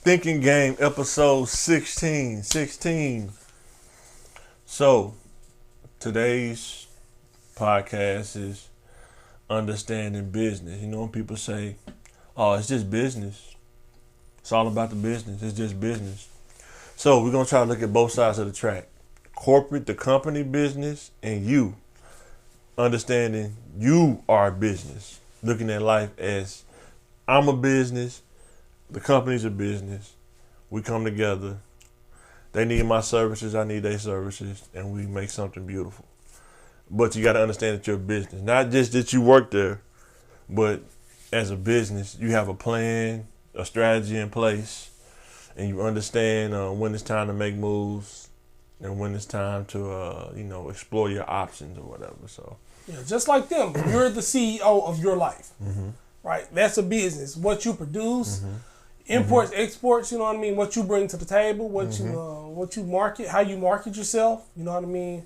Thinking Game, episode 16. So, today's podcast is understanding business. You know, when people say, oh, it's just business. It's all about the business. It's just business. So, we're going to try to look at both sides of the track. Corporate, the company business, and you. Understanding you are a business. Looking at life as I'm a business. The company's a business. We come together. They need my services. I need their services. And we make something beautiful. But you got to understand that you're a business. Not just that you work there, but as a business, you have a plan, a strategy in place, and you understand when it's time to make moves and when it's time to, explore your options or whatever. So, yeah, just like them, you're the CEO of your life, mm-hmm. right? That's a business. What you produce. Mm-hmm. Imports, exports, you know what I mean? What you bring to the table, what you market, how you market yourself, you know what I mean?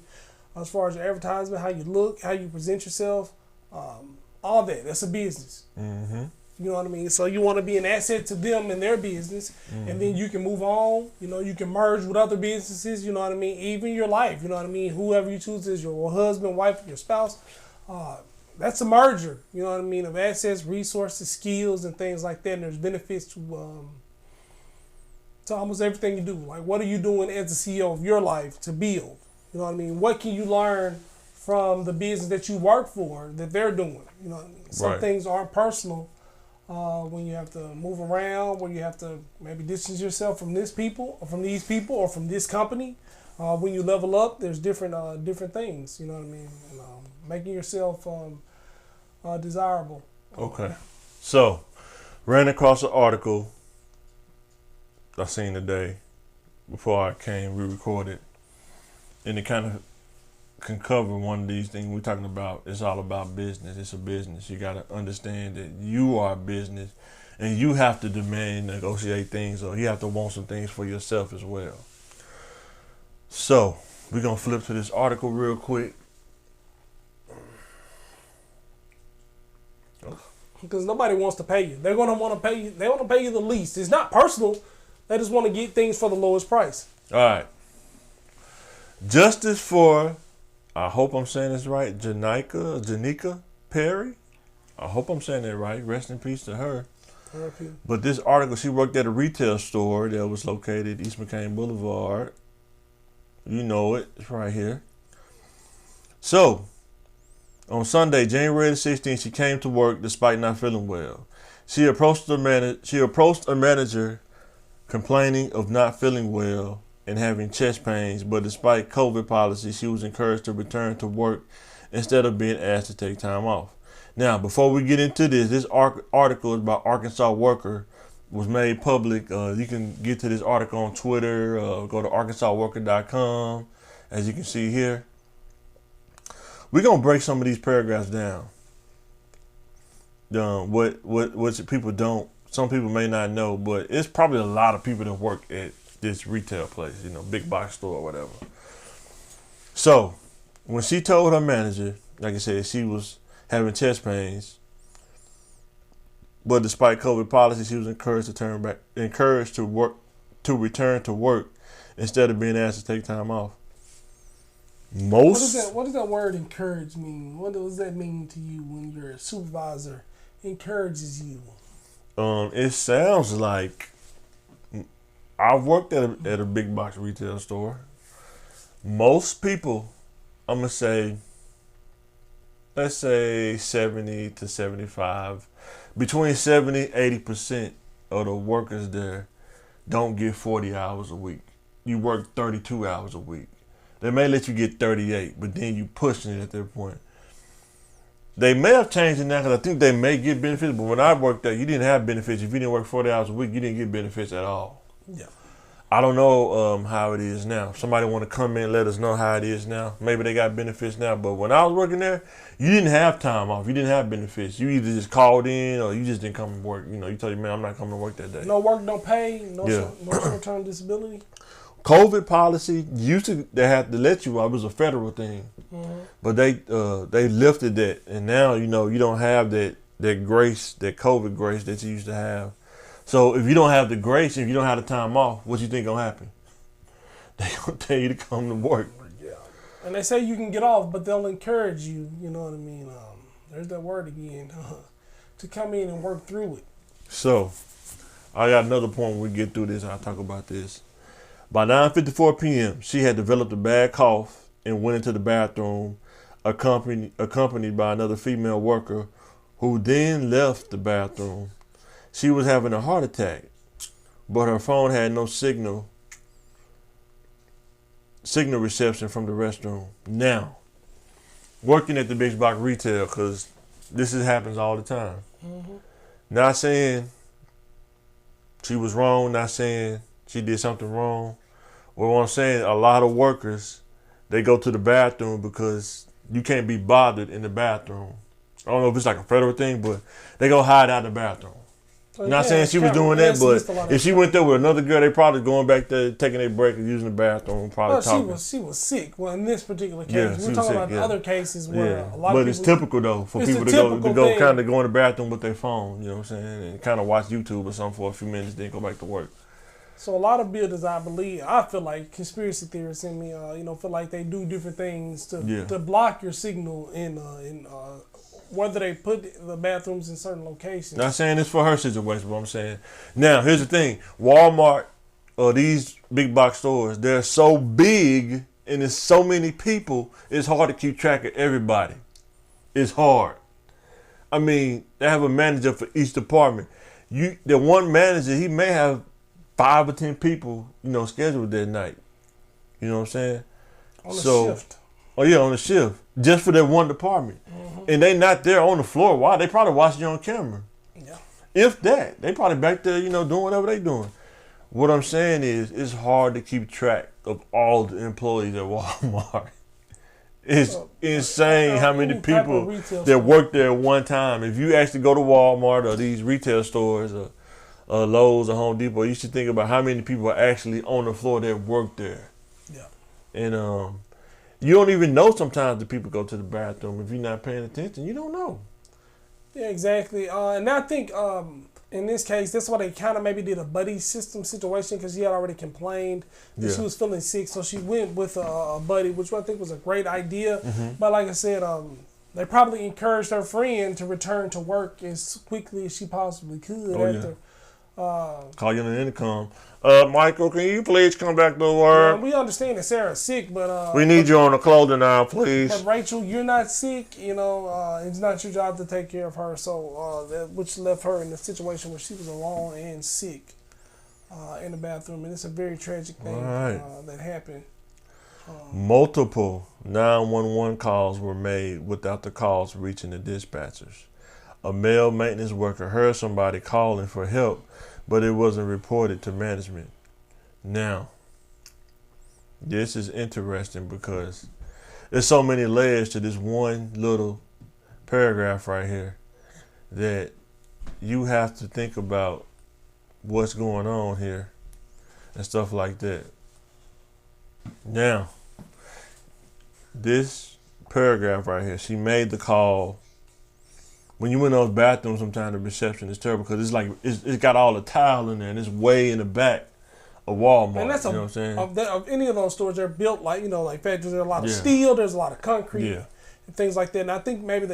As far as your advertisement, how you look, how you present yourself, all that. That's a business. Mm-hmm. You know what I mean? So you want to be an asset to them and their business, and then you can move on. You know, you can merge with other businesses, you know what I mean? Even your life, you know what I mean? Whoever you choose is your husband, wife, your spouse. That's a merger, you know what I mean, of assets, resources, skills, and things like that. And there's benefits to almost everything you do. Like, what are you doing as the CEO of your life to build? You know what I mean? What can you learn from the business that you work for that they're doing? You know what I mean? Some things aren't personal when you have to move around, when you have to maybe distance yourself from this people, or from these people, or from this company. When you level up, there's different things, you know what I mean? And, making yourself desirable. Okay. So, ran across an article I seen today before I came, we recorded, and it kind of can cover one of these things we're talking about. It's all about business. It's a business. You got to understand that you are a business, and you have to demand, negotiate things, or you have to want some things for yourself as well. So, we're going to flip to this article real quick. Because nobody wants to pay you. They're going to want to pay you. They want to pay you the least. It's not personal. They just want to get things for the lowest price. All right. Justice for, I hope I'm saying this right, Janika Perry. I hope I'm saying that right. Rest in peace to her. Okay. But this article, she worked at a retail store that was located East McCain Boulevard. You know it. It's right here. So, on Sunday, January the 16th, she came to work despite not feeling well. She approached a manager complaining of not feeling well and having chest pains, but despite COVID policy, she was encouraged to return to work instead of being asked to take time off. Now, before we get into this article is about Arkansas worker was made public. You can get to this article on Twitter. Go to arkansasworker.com, as you can see here. We're gonna break some of these paragraphs down. What people don't, some people may not know, but it's probably a lot of people that work at this retail place, big box store or whatever. So, when she told her manager, like I said, she was having chest pains, but despite COVID policy, she was encouraged to return to work instead of being asked to take time off. What does that word encourage mean? What does that mean to you when your supervisor encourages you? It sounds like I've worked at a big box retail store. Most people, I'm gonna say, let's say 70 to 75, between 70-80% of the workers there don't get 40 hours a week. You work 32 hours a week. They may let you get 38, but then you pushing it at that point. They may have changed it now because I think they may get benefits, but when I worked there, you didn't have benefits. If you didn't work 40 hours a week, you didn't get benefits at all. Yeah. I don't know how it is now. If somebody want to come in and let us know how it is now. Maybe they got benefits now, but when I was working there, you didn't have time off. You didn't have benefits. You either just called in or you just didn't come to work. You told your man, I'm not coming to work that day. No work, no pay, no short-term disability. COVID policy they had to let you out. It was a federal thing, but they lifted that, and now you don't have that grace, that COVID grace that you used to have. So if you don't have the grace, if you don't have the time off, what you think gonna happen? They gonna tell you to come to work. Yeah. And they say you can get off, but they'll encourage you. You know what I mean? There's that word again, to come in and work through it. So I got another point when we get through this. I'll talk about this. By 9:54 p.m., she had developed a bad cough and went into the bathroom, accompanied by another female worker, who then left the bathroom. She was having a heart attack, but her phone had no signal reception from the restroom. Now, working at the big box retail, because happens all the time. Mm-hmm. Not saying she was wrong, not saying she did something wrong. Well, what I'm saying, a lot of workers, they go to the bathroom because you can't be bothered in the bathroom. I don't know if it's like a federal thing, but they go hide out in the bathroom. So not saying she was doing that, but if she went there with another girl, they probably going back there, taking their break and using the bathroom, probably talking. She was sick. Well, in this particular case, we're talking about other cases where a lot of people. But it's typical though for people to go kind of go in the bathroom with their phone. You know what I'm saying, and kind of watch YouTube or something for a few minutes, then go back to work. So a lot of builders, I feel like conspiracy theorists in me, feel like they do different things to block your signal in whether they put the bathrooms in certain locations. Not saying it's for her situation, but I'm saying now here's the thing: Walmart or these big box stores, they're so big and there's so many people. It's hard to keep track of everybody. It's hard. I mean, they have a manager for each department. The one manager, he may have 5 or 10 people, scheduled that night. You know what I'm saying? On a shift. Oh yeah, on a shift. Just for that one department. Mm-hmm. And they not there on the floor. Why? They probably watching you on camera. Yeah. If that. They probably back there, doing whatever they doing. What I'm saying is, it's hard to keep track of all the employees at Walmart. It's insane how many people that work there at one time. If you actually go to Walmart or these retail stores or Lowe's or Home Depot, you should think about how many people are actually on the floor that work there. Yeah. And you don't even know sometimes the people go to the bathroom. If you're not paying attention, you don't know. Yeah, exactly. And I think in this case, that's why they kind of maybe did a buddy system situation, because she had already complained that she was feeling sick. So she went with a buddy, which I think was a great idea. Mm-hmm. But like I said, they probably encouraged her friend to return to work as quickly as she possibly could after. Call you on the intercom. Michael, can you please come back to work? We understand that Sarah's sick, but we need you on the clothing aisle, please. But Rachel, you're not sick. It's not your job to take care of her. So, which left her in a situation where she was alone and sick in the bathroom, and it's a very tragic thing that happened. Multiple 911 calls were made without the calls reaching the dispatchers. A male maintenance worker heard somebody calling for help, but it wasn't reported to management. Now, this is interesting because there's so many layers to this one little paragraph right here that you have to think about what's going on here and stuff like that. Now, this paragraph right here, she made the call. When you in those bathrooms, sometimes the reception is terrible because it's like it's got all the tile in there and it's way in the back of Walmart. And that's what I'm saying. Of any of those stores, they're built like factories. There's a lot of steel. There's a lot of concrete and things like that. And I think maybe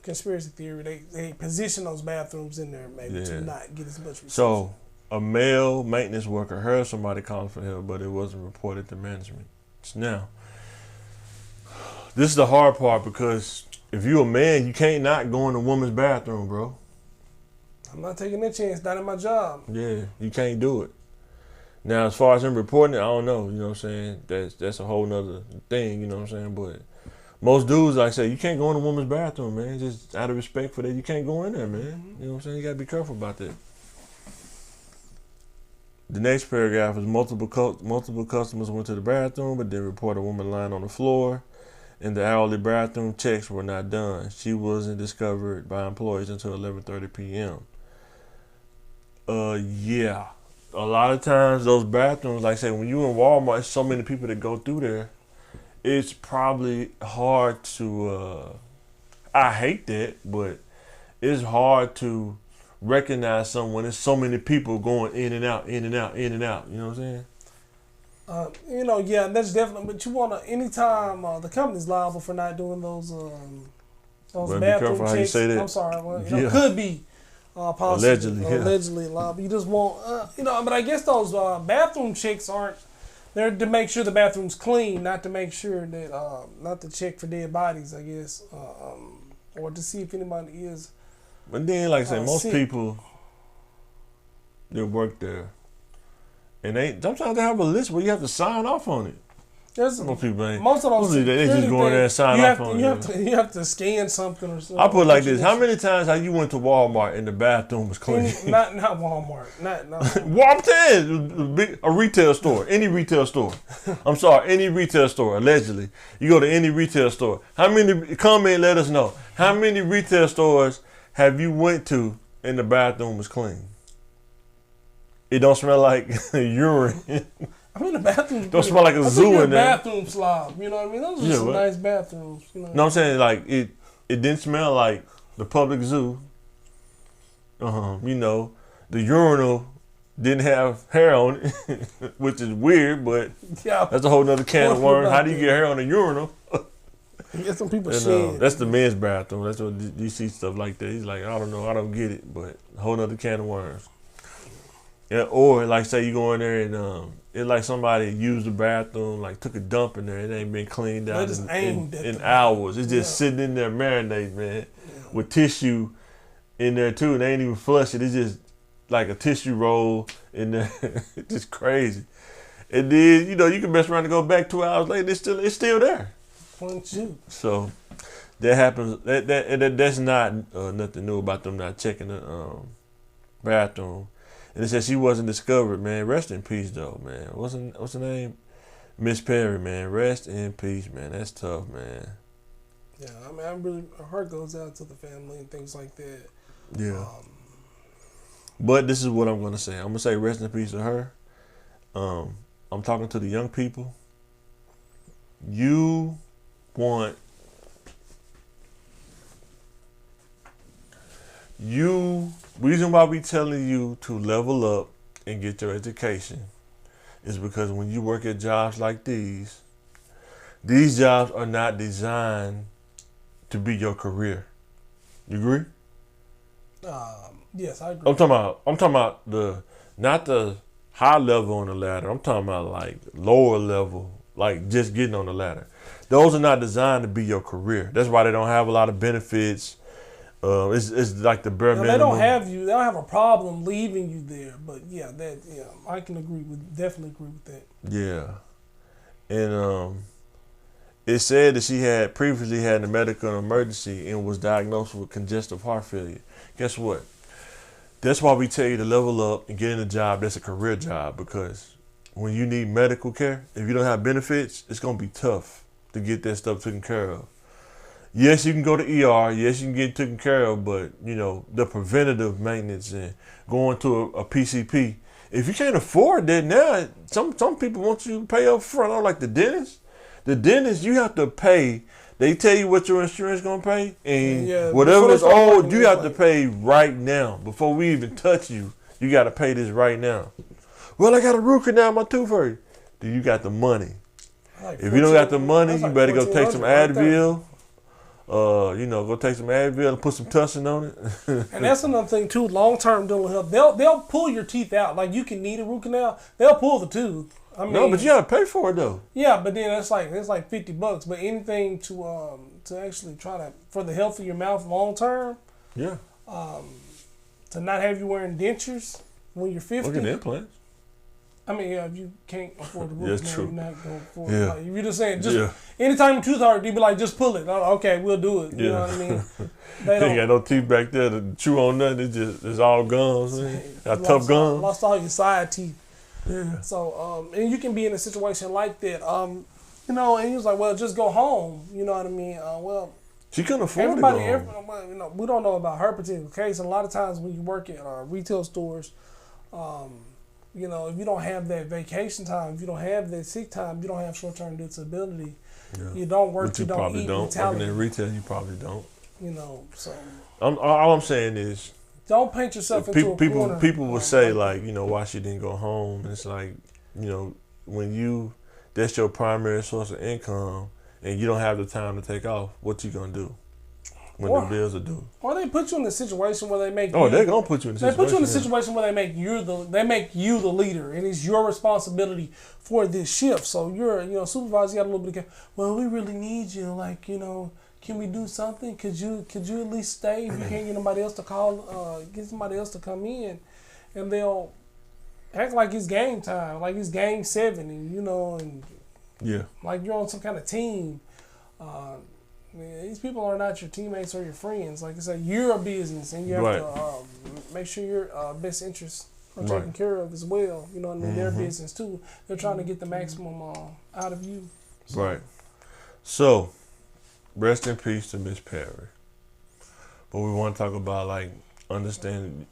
conspiracy theory, they position those bathrooms in there maybe to not get as much reception. So a male maintenance worker heard somebody calling for help, but it wasn't reported to management. Now, this is the hard part because if you're a man, you can't not go in a woman's bathroom, bro. I'm not taking that chance. Not in my job. Yeah, you can't do it. Now, as far as him reporting it, I don't know. You know what I'm saying? That's a whole nother thing, you know what I'm saying? But most dudes, like I say, you can't go in a woman's bathroom, man. Just out of respect for that, you can't go in there, man. Mm-hmm. You know what I'm saying? You got to be careful about that. The next paragraph is multiple customers went to the bathroom, but then reported a woman lying on the floor. And the hourly bathroom checks were not done. She wasn't discovered by employees until 11:30 p.m. Yeah. A lot of times those bathrooms, like I say, when you in Walmart, there's so many people that go through there. It's probably hard to, I hate that, but it's hard to recognize someone. There's so many people going in and out, in and out, in and out. You know what I'm saying? Yeah, that's definitely. But you want to anytime the company's liable for not doing those Well, bathroom be careful how you checks. say that. I'm sorry, well, could be possibly allegedly liable. You just want but I guess those bathroom checks aren't. They're to make sure the bathroom's clean, not to make sure that not to check for dead bodies, I guess, or to see if anybody is. But then, like I said, most sick. people that work there, and sometimes they have a list where you have to sign off on it. Most people ain't. Most of those they just go in there and sign off on it. You have to scan something or something. I put it like this: how many times have you went to Walmart and the bathroom was clean? Not Walmart. Not Well, I'm saying a retail store, any retail store. I'm sorry, any retail store. Allegedly, you go to any retail store. How many? Comment, let us know. How many retail stores have you went to and the bathroom was clean? It don't smell like urine. I mean, the bathroom don't smell like a zoo in there. Bathroom slob, you know what I mean? Those are some nice bathrooms. You know what I'm saying? Like it didn't smell like the public zoo. The urinal didn't have hair on it, which is weird, but that's a whole nother can of worms. How do you get hair on a urinal? Get some people shed. That's the men's bathroom. That's what you see stuff like that. He's like, I don't know, I don't get it, but a whole nother can of worms. Yeah, or like say you go in there and it's like somebody used the bathroom, like took a dump in there. It ain't been cleaned out in hours. It's just sitting in there marinating, man, with tissue in there too. And they ain't even flush it. It's just like a tissue roll in there. It's just crazy. And then you can mess around and go back 2 hours later. It's still there. So that happens. That's not nothing new about them not checking the bathroom. And it says she wasn't discovered, man. Rest in peace, though, man. What's her name? Miss Perry, man. Rest in peace, man. That's tough, man. Yeah, I mean, our heart goes out to the family and things like that. Yeah. But this is what I'm going to say. I'm going to say rest in peace to her. I'm talking to the young people. Reason why we telling you to level up and get your education is because when you work at jobs like these jobs are not designed to be your career. You agree? Yes, I agree. I'm talking about not the high level on the ladder. I'm talking about like lower level, like just getting on the ladder. Those are not designed to be your career. That's why they don't have a lot of benefits. It's like the bare minimum. They don't have a problem leaving you there, but I can definitely agree with that. Yeah, and it said that she had previously had a medical emergency and was diagnosed with congestive heart failure. Guess what? That's why we tell you to level up and get in a job that's a career job, because when you need medical care, if you don't have benefits, it's gonna be tough to get that stuff taken care of. Yes, you can go to ER. Yes, you can get taken care of, but the preventative maintenance and going to a PCP. If you can't afford that now, some people want you to pay up front. Like the dentist. The dentist, you have to pay. They tell you what your insurance gonna pay, and whatever is owed, you have to pay right now before we even touch you. You got to pay this right now. Well, I got a root canal in my tooth hurt. Do you got the money? If you don't got the money, you better go take some Advil. Go take some Advil and put some tussin on it. And that's another thing too. Long-term dental health, they'll pull your teeth out. Like you can need a root canal, they'll pull the tooth. I mean, no, but you gotta pay for it though. Yeah, but then it's like $50. But anything to actually for the health of your mouth long term. Yeah. To not have you wearing dentures when you're 50. Look at the implants. I mean, if you can't afford the root canal, true. you're not going to afford it. Like, if you're just saying, anytime your tooth hurt, you be like, just pull it. Okay, we'll do it. You know what I mean? They ain't got no teeth back there to chew on nothing. It's all gums. Got tough gums. Lost all your side teeth. Yeah. So, and you can be in a situation like that, and he was like, well, just go home. You know what I mean? She couldn't afford to go home. We don't know about her particular case. And a lot of times when you work at retail stores, if you don't have that vacation time, if you don't have that sick time, you don't have short-term disability, you don't work, you don't eat mentality. Working in retail, you probably don't. So. All I'm saying is, Don't paint yourself into a corner. People will say like, you know, why she didn't go home. And it's like, you know, when that's your primary source of income and you don't have the time to take off, what you gonna do when the bills are due? Or they put you in a situation where they make they're gonna put you in a situation. They put you in a situation where they make you the leader, and it's your responsibility for this shift. So you're, you know, supervisor, you got a little bit of, well, we really need you, like, you know, can we do something? Could you at least stay if you can't get somebody else to call, get somebody else to come in, and they'll act like it's game time, like it's game 7, and you know, and like you're on some kind of team. These people are not your teammates or your friends. Like I said, you're a business, and you have to make sure your best interests are taken care of as well. You know what I mean? Their business too. They're trying to get the maximum out of you. So. Right. So, rest in peace to Miss Perry. But we want to talk about, like, understanding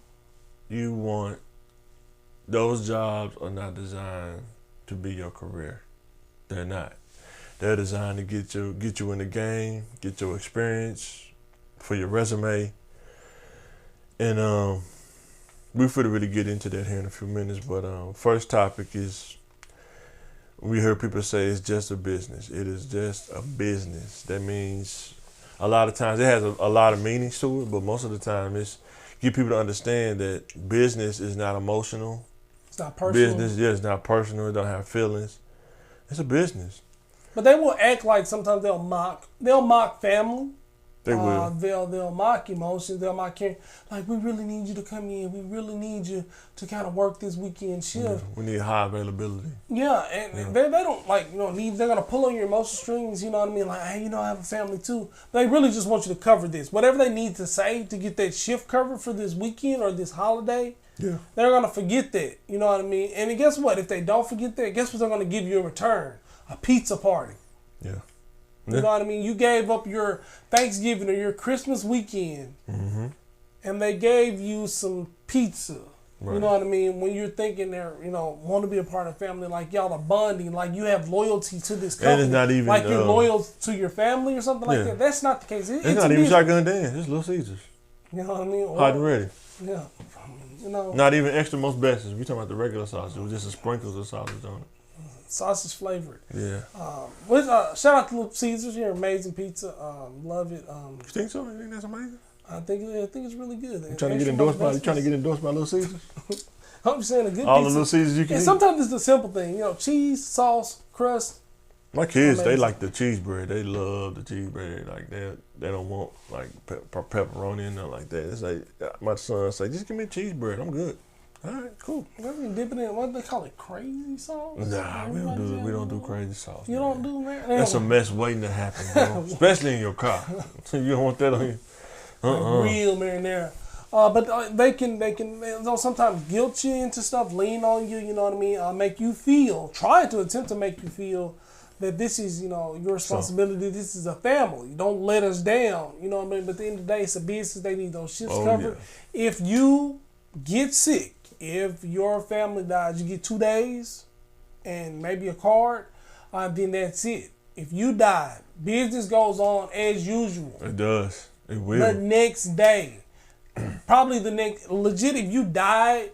those jobs are not designed to be your career. They're not. They're designed to get you in the game, get your experience for your resume. And we're going to really get into that here in a few minutes. But first topic is, we heard people say it's just a business. It is just a business. That means a lot of times it has a lot of meanings to it, but most of the time it's get people to understand that business is not emotional. It's not personal. Business, it's not personal. It don't have feelings. It's a business. But they will act like sometimes they'll mock family. They will. They'll mock emotions. They'll mock caring. Like, we really need you to come in. We really need you to kind of work this weekend shift. Yeah, we need high availability. Yeah, and they don't, like, you know, they're going to pull on your emotional strings, you know what I mean? Like, hey, you know, I have a family too. But they really just want you to cover this. Whatever they need to say to get that shift covered for this weekend or this holiday, they're going to forget that, you know what I mean? And guess what? If they don't forget that, guess what they're going to give you in return? A pizza party. Yeah. You know what I mean? You gave up your Thanksgiving or your Christmas weekend, and they gave you some pizza. Right. You know what I mean? When you're thinking they're, you know, want to be a part of family, like y'all are bonding, like you have loyalty to this company. And it's not even like you're loyal to your family or something like that. That's not the case. It's not even Shotgun Dan. It's Little Caesars. You know what I mean? Hot and ready. Yeah. You know. Not even extra most bestest. We talking about the regular sausage. It was just a sprinkles of sausage on it. Sausage flavored. Yeah. Shout out to Little Caesars. You're amazing pizza. Love it. You think so? You think that's amazing? I think it's really good. You trying to get endorsed by Little Caesars? I'm just saying a good all pizza. The Little Caesars you can eat. Sometimes it's the simple thing, you know, cheese, sauce, crust. My kids, they like the cheese bread. They love the cheese bread. Like they don't want like pepperoni and nothing like that. It's like my son say, just give me cheese bread. I'm good. All right, cool. What do you dip it in? What do they call it? Crazy sauce? Nah, we don't do crazy sauce. You don't do that? That's a mess waiting to happen, bro. Especially in your car. You don't want that on you. Like real marinara. But they'll sometimes guilt you into stuff, lean on you, you know what I mean? Make you feel, try to attempt to make you feel that this is, you know, your responsibility. This is a family. Don't let us down, you know what I mean? But at the end of the day, it's a business. They need those shifts covered. Yeah. If you get sick, if your family dies, you get 2 days and maybe a card, then that's it. If you die, business goes on as usual. It does. It will. The next day. Probably legit, if you died,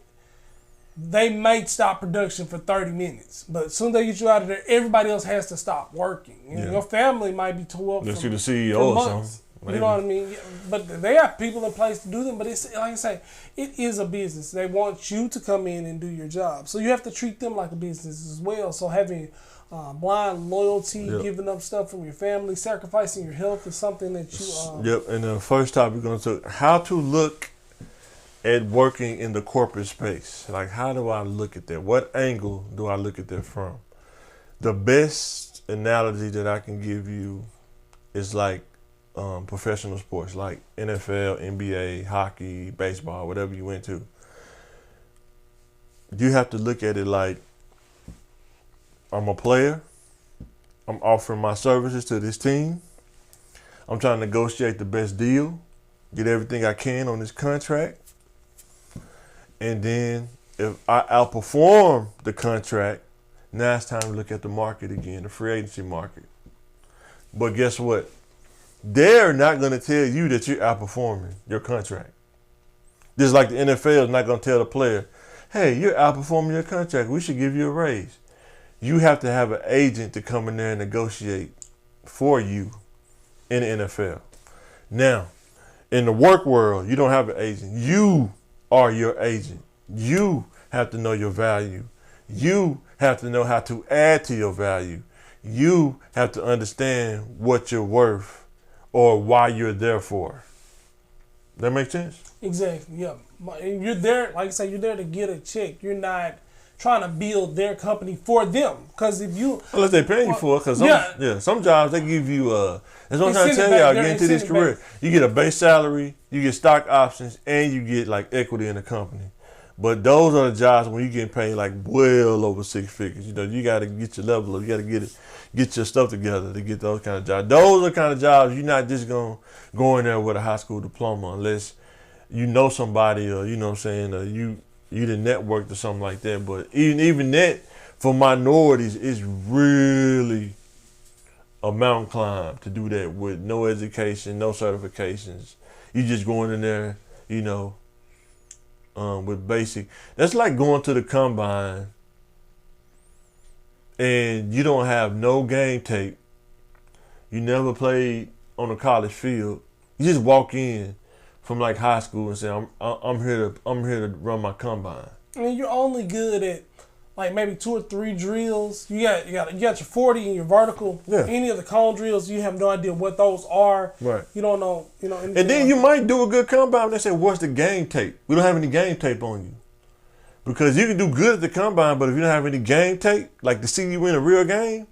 they might stop production for 30 minutes. But as soon as they get you out of there, everybody else has to stop working. Your family might be tore up unless you're the CEO or something. Maybe. You know what I mean? But they have people in place to do them. But it's like I say, it is a business. They want you to come in and do your job. So you have to treat them like a business as well. So having blind loyalty, giving up stuff from your family, sacrificing your health is something that you... Yep, and the first topic we're going to talk, how to look at working in the corporate space. Like, how do I look at that? What angle do I look at that from? The best analogy that I can give you is like professional sports, like NFL, NBA, hockey, baseball, whatever you went to. You have to look at it like, I'm a player. I'm offering my services to this team. I'm trying to negotiate the best deal, get everything I can on this contract. And then if I outperform the contract, now it's time to look at the market again, the free agency market. But guess what? They're not going to tell you that you're outperforming your contract. Just like the NFL is not going to tell the player, hey, you're outperforming your contract. We should give you a raise. You have to have an agent to come in there and negotiate for you in the NFL. Now, in the work world, you don't have an agent. You are your agent. You have to know your value. You have to know how to add to your value. You have to understand what you're worth or why you're there for. That make sense? Exactly, yeah. And you're there, like I say, you're there to get a check. You're not trying to build their company for them. Because if you... Unless they pay you for it. Because some jobs, they give you... that's what I'm trying to tell y'all, get into this career. You get a base salary, you get stock options, and you get like equity in the company. But those are the jobs when you get paid like well over six figures. You know, you got to get your level up. You got to get your stuff together to get those kind of jobs. Those are the kind of jobs you're not just going to go in there with a high school diploma unless you know somebody or, you know what I'm saying, or you done networked or something like that. But even that, for minorities, is really a mountain climb to do that with no education, no certifications. You just going in there, you know, with basic. That's like going to the combine and you don't have no game tape. You never played on a college field. You just walk in from like high school and say, I'm here to run my combine. I mean, you're only good at like maybe 2 or 3 drills. You got your 40 and your vertical. Yeah. Any of the cone drills, you have no idea what those are. Right. You don't know. And then you might do a good combine. They say, "What's the game tape?" We don't have any game tape on you because you can do good at the combine, but if you don't have any game tape, like to see you win a real game,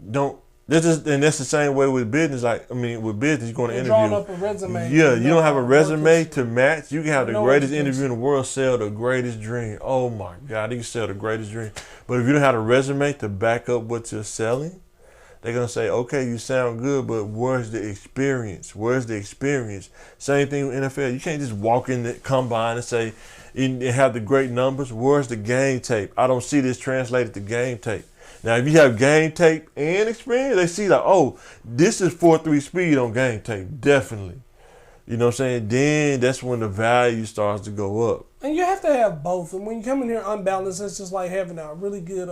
don't. And that's the same way with business. Like, I mean, with business, you're going to interview. Drawing up a resume. Yeah, you don't have a resume to match. You can have the greatest interview in the world, sell the greatest dream. Oh my God, you can sell the greatest dream. But if you don't have a resume to back up what you're selling, they're going to say, okay, you sound good, but where's the experience? Where's the experience? Same thing with NFL. You can't just walk in the combine and say, and have the great numbers. Where's the game tape? I don't see this translated to game tape. Now, if you have game tape and experience, they see like, oh, this is 4.3 speed on game tape, definitely. You know what I'm saying? Then that's when the value starts to go up. And you have to have both. And when you come in here unbalanced, it's just like having a really good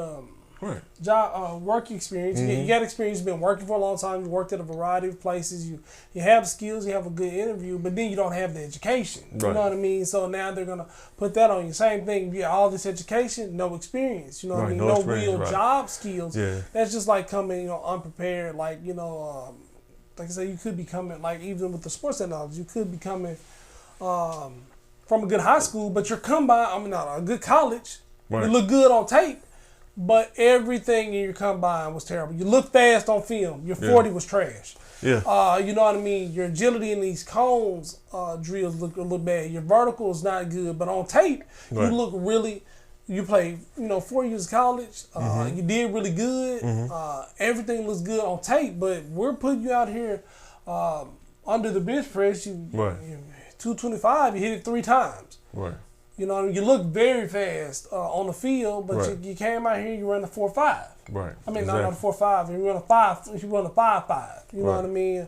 job, work experience. Mm-hmm. You got experience. You've been working for a long time. You worked at a variety of places. You have skills. You have a good interview, but then you don't have the education. You know what I mean? So now they're gonna put that on you. Same thing. You got all this education, no experience. You know what I mean? No real job skills. Yeah. That's just like coming, unprepared. Like like I said, you could be coming like even with the sports technology, you could be coming from a good high school, but your combine, not a good college. Right. You look good on tape. But everything in your combine was terrible. You look fast on film. Your 40 was trash. Yeah. You know what I mean? Your agility in these cones drills look bad. Your vertical is not good. But on tape, you look really... You played, 4 years of college. You did really good. Everything looks good on tape. But we're putting you out here under the bench press. You 225, you hit it 3 times. Right. You know, you look very fast on the field, but you came out here, you run a 4.5. Right. I mean, not a 4.5. You run a 5. You run a 5.5. You know what I mean?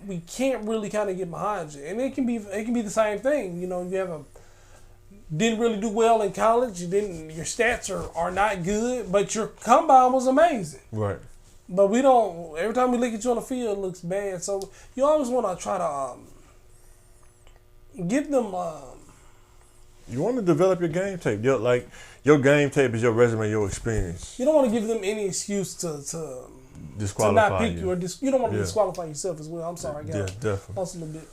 We can't really kind of get behind you, and it can be the same thing. You didn't really do well in college. Your stats are not good, but your combine was amazing. Right. But we don't. Every time we look at you on the field, it looks bad. So you always want to try to give them. You want to develop your game tape. Your game tape is your resume, your experience. You don't want to give them any excuse to disqualify not pick you. You don't want to disqualify yourself as well. I'm sorry, I got definitely. lost a little bit.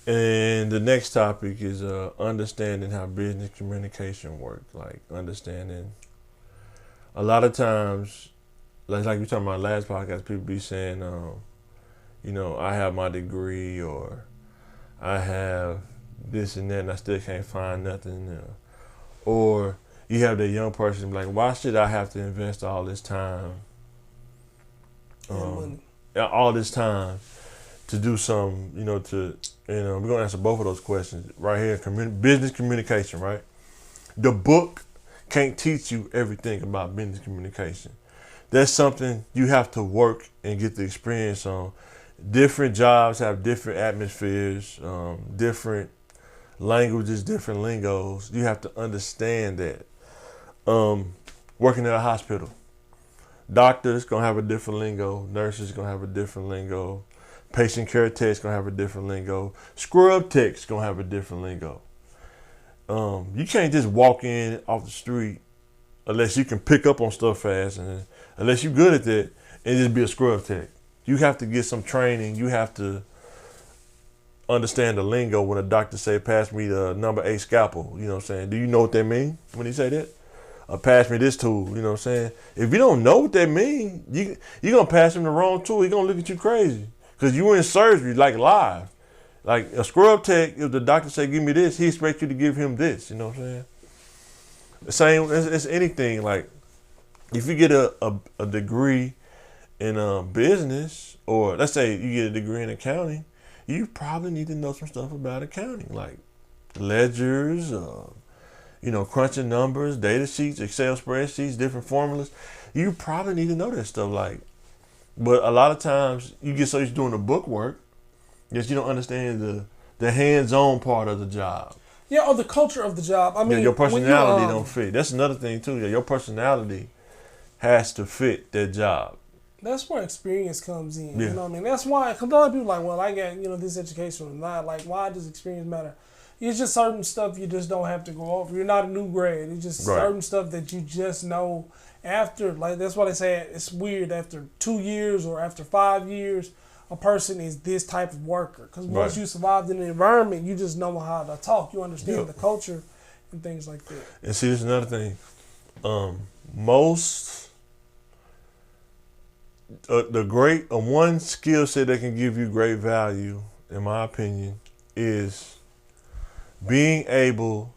And the next topic is understanding how business communication works. Like understanding. A lot of times, like we talking about last podcast, people be saying, I have my degree or I have this and that, and I still can't find nothing. Or you have that young person like, why should I have to invest all this time, all this time to do something? We're gonna answer both of those questions right here. Business communication, right? The book can't teach you everything about business communication. That's something you have to work and get the experience on. Different jobs have different atmospheres, different languages, different lingos. You have to understand that. Working at a hospital, doctors gonna have a different lingo. Nurses gonna have a different lingo. Patient care techs gonna have a different lingo. Scrub techs gonna have a different lingo. You can't just walk in off the street unless you can pick up on stuff fast, and unless you're good at that, and just be a scrub tech. You have to get some training. You have to understand the lingo when a doctor say, pass me the number 8 scalpel. You know what I'm saying? Do you know what that mean when he say that? Or pass me this tool. You know what I'm saying? If you don't know what that mean, you're going to pass him the wrong tool. He's going to look at you crazy. Because you in surgery, like live. Like a scrub tech, if the doctor say, give me this, he expects you to give him this. You know what I'm saying? The same, it's anything. Like, if you get a degree in business, or let's say you get a degree in accounting, you probably need to know some stuff about accounting, like ledgers, crunching numbers, data sheets, Excel spreadsheets, different formulas. You probably need to know that stuff. But a lot of times you get so used to doing the book work that you don't understand the hands-on part of the job. Yeah, or the culture of the job. I mean, your personality don't fit. That's another thing too. Your personality has to fit that job. That's where experience comes in. Yeah. You know what I mean? That's why, because a lot of people are like, well, I got, this education or not. Like, why does experience matter? It's just certain stuff you just don't have to go over. You're not a new grade. It's just certain stuff that you just know after. Like, that's why they say it's weird after 2 years or after 5 years, a person is this type of worker. Because once you survived in the environment, you just know how to talk. You understand the culture and things like that. And see, there's another thing. One skill set that can give you great value, in my opinion, is being able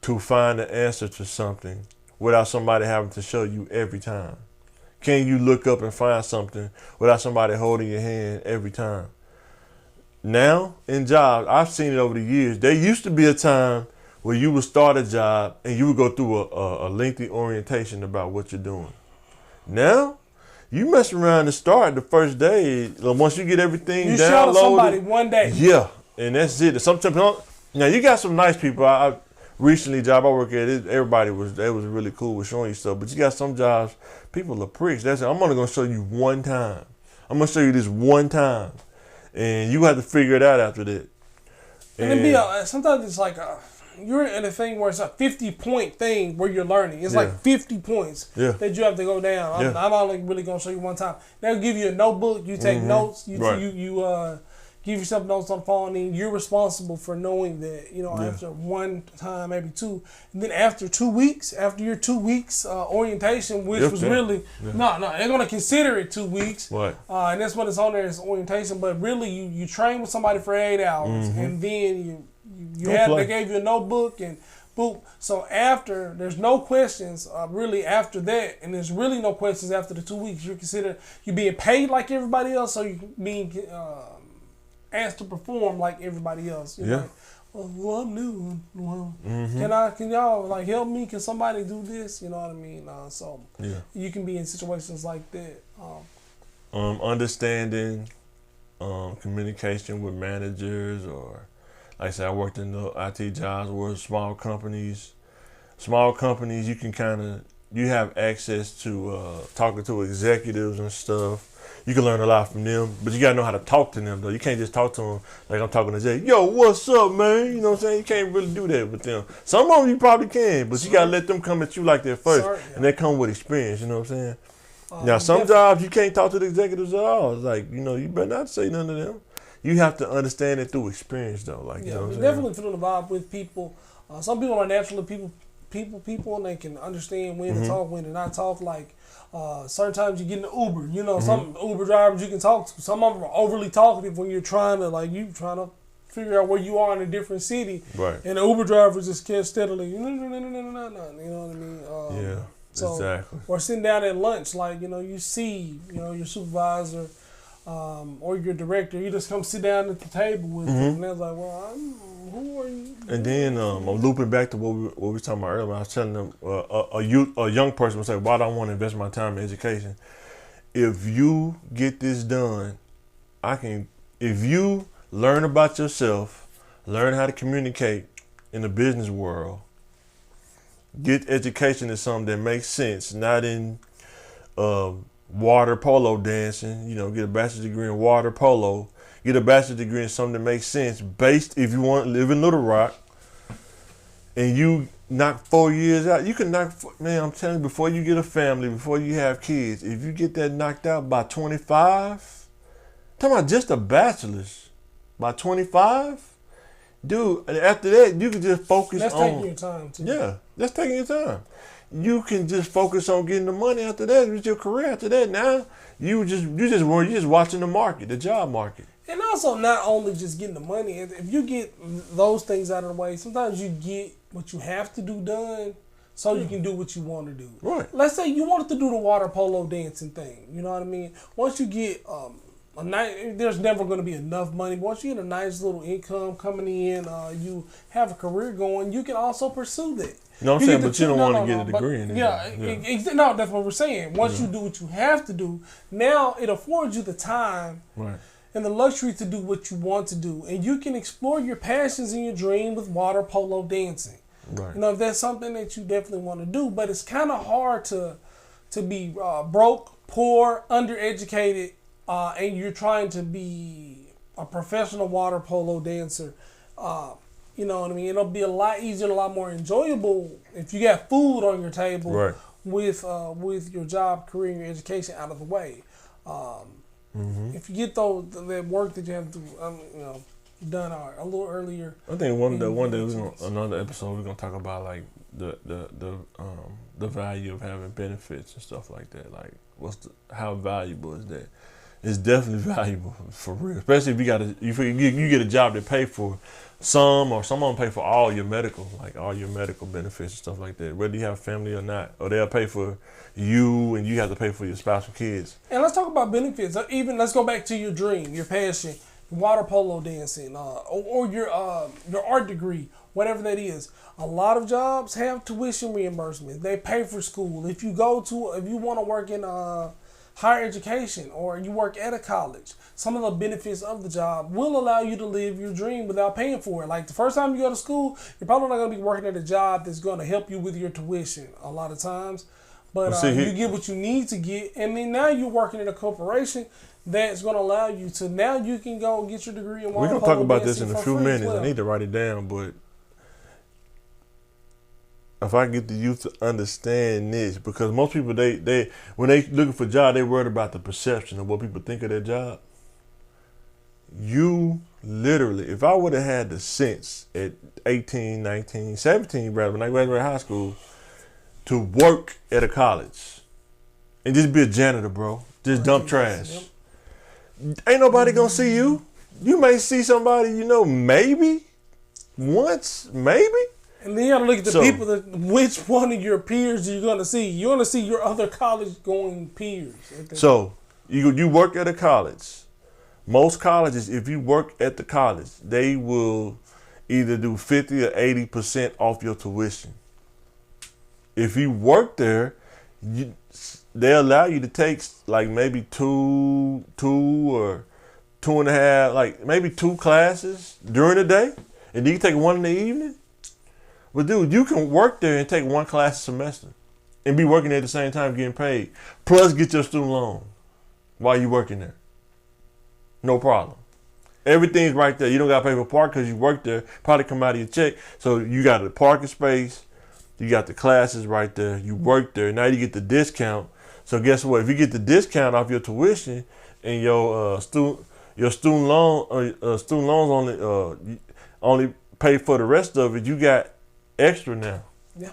to find the answer to something without somebody having to show you every time. Can you look up and find something without somebody holding your hand every time? Now, in jobs, I've seen it over the years. There used to be a time where you would start a job and you would go through a lengthy orientation about what you're doing. Now, you mess around and start the first day. Once you get everything downloaded. You show somebody one day. Yeah, and that's it. Sometimes, now you got some nice people. I recently job I work at, everybody was really cool with showing you stuff. But you got some jobs, people are pricks. That's it. I'm only gonna show you one time. I'm gonna show you this one time, and you have to figure it out after that. And sometimes it's like you're in a thing where it's a 50-point thing where you're learning. It's like 50 points that you have to go down. I'm only really gonna show you one time. They'll give you a notebook. You take notes. You give yourself notes on the phone, and you're responsible for knowing that, after one time, maybe two. And then after 2 weeks, after your 2 weeks orientation, which was really, no, they're going to consider it 2 weeks. Right. And that's what it's on there is orientation. But really, you train with somebody for 8 hours, and then they gave you a notebook, and boom. So after, there's no questions really after that, and there's really no questions after the 2 weeks. You're being paid like everybody else, so you're being asked to perform like everybody else. Well, I'm new. Well, can y'all help me? Can somebody do this? You know what I mean? So you can be in situations like that. Understanding, communication with managers, or like I said, I worked in the IT jobs where small companies. Small companies, you have access to talking to executives and stuff. You can learn a lot from them, but you gotta know how to talk to them though. You can't just talk to them like I'm talking to Jay. Yo, what's up, man? You know what I'm saying? You can't really do that with them. Some of them you probably can, but you gotta let them come at you like that first, and they come with experience. You know what I'm saying? Now, some jobs you can't talk to the executives at all. It's like, you better not say none of them. You have to understand it through experience though. You know what I'm saying? Definitely feel the vibe with people. Some people are naturally people, and they can understand when to talk, when to not talk. Certain times you get in the Uber, some Uber drivers you can talk to. Some of them are overly talkative when you're trying to figure out where you are in a different city. Right. And the Uber drivers just kept steadily, you know what I mean? Exactly. Or sitting down at lunch, you see, your supervisor or your director, you just come sit down at the table with them. And they're like, well, who are you? And then I'm looping back to what we were talking about earlier. I was telling them a young person would say, why do I want to invest my time in education? If you get this done, if you learn about yourself, Learn how to communicate in the business world. Get education in something that makes sense, not in water polo dancing. Get a bachelor's degree in water polo. Get a bachelor's degree in something that makes sense. Based, if you want to live in Little Rock, and you knock 4 years out, you can knock. Man, I'm telling you, before you get a family, before you have kids, if you get that knocked out by 25, talking about just a bachelor's, by 25, dude. After that, you can just focus on. That's taking your time too. Yeah, that's taking your time. You can just focus on getting the money after that. It's your career after that. Now you just watching the market, the job market. And also, not only just getting the money. If you get those things out of the way, sometimes you get what you have to do done, so you can do what you want to do. Right. Let's say you wanted to do the water polo dancing thing. You know what I mean? Once you get a nice, there's never going to be enough money. But once you get a nice little income coming in, you have a career going. You can also pursue that. No, I'm saying, but you don't want to get a degree in it. No, that's what we're saying. Once you do what you have to do, now it affords you the time. Right. And the luxury to do what you want to do. And you can explore your passions and your dream with water polo dancing. Right. If that's something that you definitely want to do, but it's kind of hard to be broke, poor, undereducated, and you're trying to be a professional water polo dancer. You know what I mean? It'll be a lot easier and a lot more enjoyable if you got food on your table. Right. With your job, career, and your education out of the way. If you get that work that you have to, done a little earlier. I think one day another episode we're gonna talk about like the value of having benefits and stuff like that. Like how valuable is that? It's definitely valuable for real, especially if you get a job that pay for some or someone pay for all your medical benefits and stuff like that, whether you have family or not, or they'll pay for you and you have to pay for your spouse and kids. And let's talk about benefits. Even let's go back to your dream, your passion, water polo dancing, or your art degree, whatever that is. A lot of jobs have tuition reimbursement. They pay for school. If you want to work in higher education or you work at a college, some of the benefits of the job will allow you to live your dream without paying for it. Like the first time you go to school, you're probably not going to be working at a job that's going to help you with your tuition a lot of times. But you get what you need to get. And then now you're working at a corporation that's going to allow you to, now you can go get your degree in water polo. We're going to talk about this in a few minutes. Well. I need to write it down, but if I get the youth to understand this, because most people, they when they looking for a job, they worried about the perception of what people think of their job. You literally, if I would have had the sense at 18, 19, 17, rather, when I graduated high school, to work at a college and just be a janitor, bro, just dump trash. Ain't nobody gonna see you. You may see somebody, maybe once, maybe. And then you gotta look at the people which one of your peers are you gonna see? You're gonna see your other college going peers. So you work at a college. Most colleges, if you work at the college, they will either do 50 or 80% off your tuition. If you work there, they allow you to take like maybe two or 2.5, like maybe 2 classes during the day, and then you take one in the evening. But dude, you can work there and take 1 class a semester and be working there at the same time getting paid. Plus get your student loan while you working there. No problem. Everything's right there. You don't got to pay for park because you work there. Probably come out of your check. So you got a parking space. You got the classes right there. You work there. Now you get the discount. So guess what? If you get the discount off your tuition and your student loans only pay for the rest of it, you got extra now. Yeah.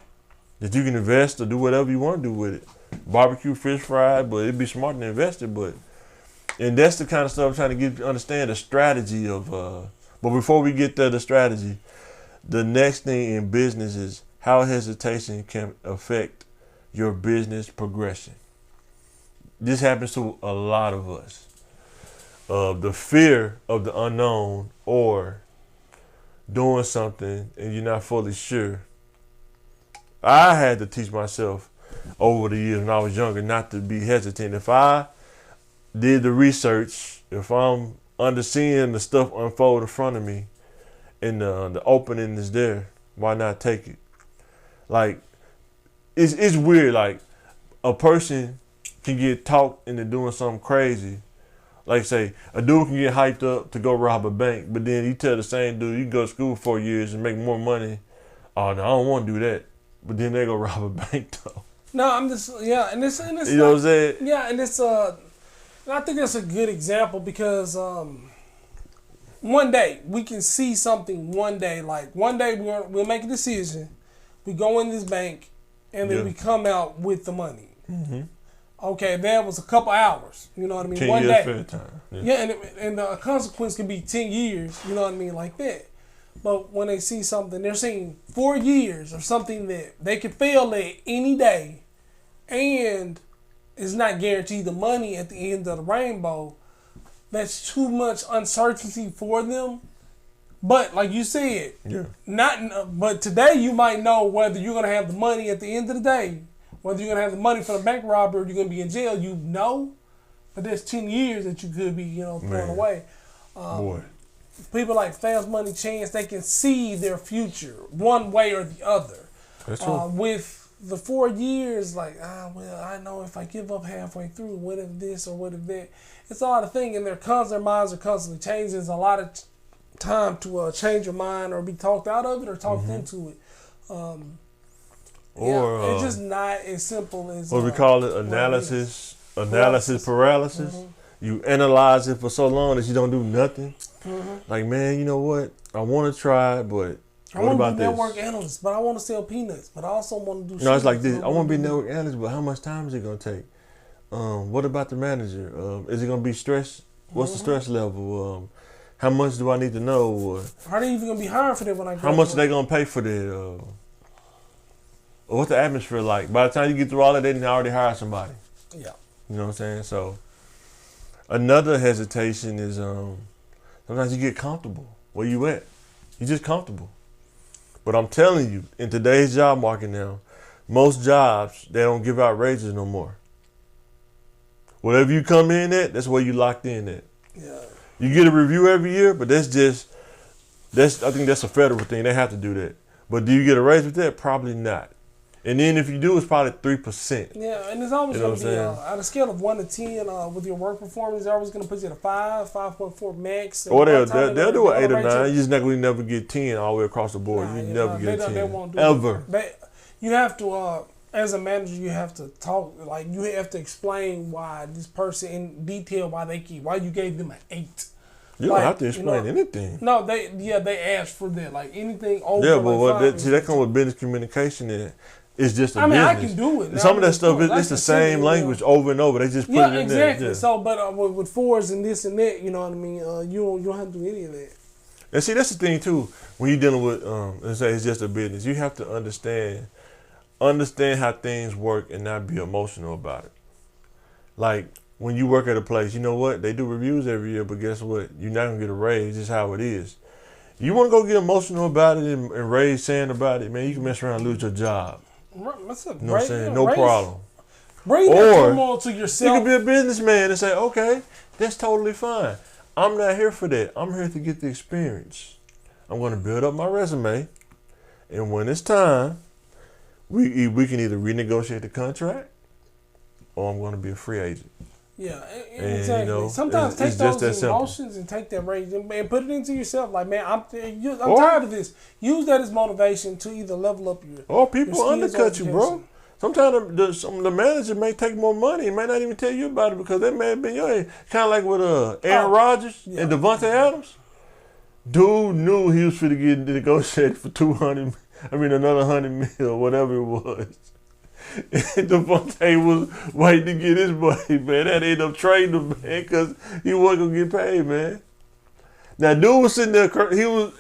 That you can invest or do whatever you want to do with it. Barbecue, fish fry, but it'd be smart to invest it. And that's the kind of stuff I'm trying to get you to understand the strategy of. But before we get to the strategy, the next thing in business is how hesitation can affect your business progression. This happens to a lot of us. The fear of the unknown or doing something and you're not fully sure. I had to teach myself over the years when I was younger not to be hesitant. If I did the research, if I'm underseeing the stuff unfold in front of me and the opening is there, why not take it? Like, it's weird. Like, a person can get talked into doing something crazy. Like, say, a dude can get hyped up to go rob a bank, but then you tell the same dude, you can go to school for 4 years and make more money. Oh, no, I don't want to do that. But then they go rob a bank, though. No, I'm just, yeah, and it's you know what I'm saying? Yeah, and it's, and I think that's a good example because one day we can see something one day. Like, one day we'll make a decision. We go in this bank, and then we come out with the money. Mm-hmm. Okay, that was a couple hours. You know what I mean? 10 one years day. fair time. Yeah, and the consequence can be 10 years. You know what I mean? Like that. But when they see something, they're seeing 4 years of something that they could fail at any day, and it's not guaranteed the money at the end of the rainbow. That's too much uncertainty for them. But like you said, but today you might know whether you're gonna have the money at the end of the day, whether you're gonna have the money for the bank robbery or you're gonna be in jail. You know, but there's 10 years that you could be thrown away. Boy. People like Fast Money Chance, they can see their future one way or the other. That's true. With the 4 years, like, well, I know if I give up halfway through, what if this or what if that? It's a lot of things, and their minds are constantly changing. There's a lot of time to change your mind or be talked out of it or talked into it. It's just not as simple as what we call it, analysis paralysis. Mm-hmm. You analyze it for so long that you don't do nothing. Mm-hmm. Like, man, you know what? I want to try it, but I want to be network analyst, but I want to sell peanuts. But I also want to do. No, it's like this. I want to be network analyst, but how much time is it going to take? What about the manager? Is it going to be stress? What's the stress level? How much do I need to know? Are they even going to be hiring for that when I go? How much are they going to pay for that? What's the atmosphere like? By the time you get through all that, they didn't already hire somebody. Yeah. You know what I'm saying? So another hesitation is sometimes you get comfortable. Where you at? You're just comfortable. But I'm telling you, in today's job market now, most jobs, they don't give out raises no more. Whatever you come in at, that's where you locked in at. Yeah. You get a review every year, but I think that's a federal thing. They have to do that. But do you get a raise with that? Probably not. And then if you do, it's probably 3%. Yeah, and it's always going to be on a scale of 1 to 10 with your work performance. They're always going to put you at a 5, 5.4 max. Or they'll do an 8 or 9. You just never get 10 all the way across the board. You never get 10. They won't do ever. You have to, as a manager, you have to talk. Like, you have to explain why this person in detail why you gave them an 8. You don't have to explain anything. No, they ask for that. Like anything over. Yeah, but that comes with business communication and it's just a business. I can do it. Some of that stuff, it's the same language over and over. They just put it in exactly. there. So, but with fours and this and that, you know what I mean? You don't have to do any of that. And see, that's the thing too. When you're dealing with, let's say it's just a business, you have to understand how things work and not be emotional about it. Like when you work at a place, you know what? They do reviews every year, but guess what? You're not gonna get a raise. It's how it is. You want to go get emotional about it and raise sand about it, man? You can mess around and lose your job. What's up, you know what I'm saying? No problem. Bring that turmoil to yourself. You can be a businessman and say, okay, that's totally fine. I'm not here for that. I'm here to get the experience. I'm going to build up my resume. And when it's time, we can either renegotiate the contract or I'm going to be a free agent. Yeah, exactly. Sometimes take those emotions and take that rage and put it into yourself. Like, man, I'm tired of this. Use that as motivation to either level up your or people undercut you, bro. Sometimes the manager may take more money and may not even tell you about it because that may have been your age. Kind of like with Aaron Rodgers and Devontae Adams. Dude knew he was finna get negotiated for another 100 mil, whatever it was. And Devontae was waiting to get his money, man. That ended up trading him, man, because he wasn't going to get paid, man. Now, dude was sitting there,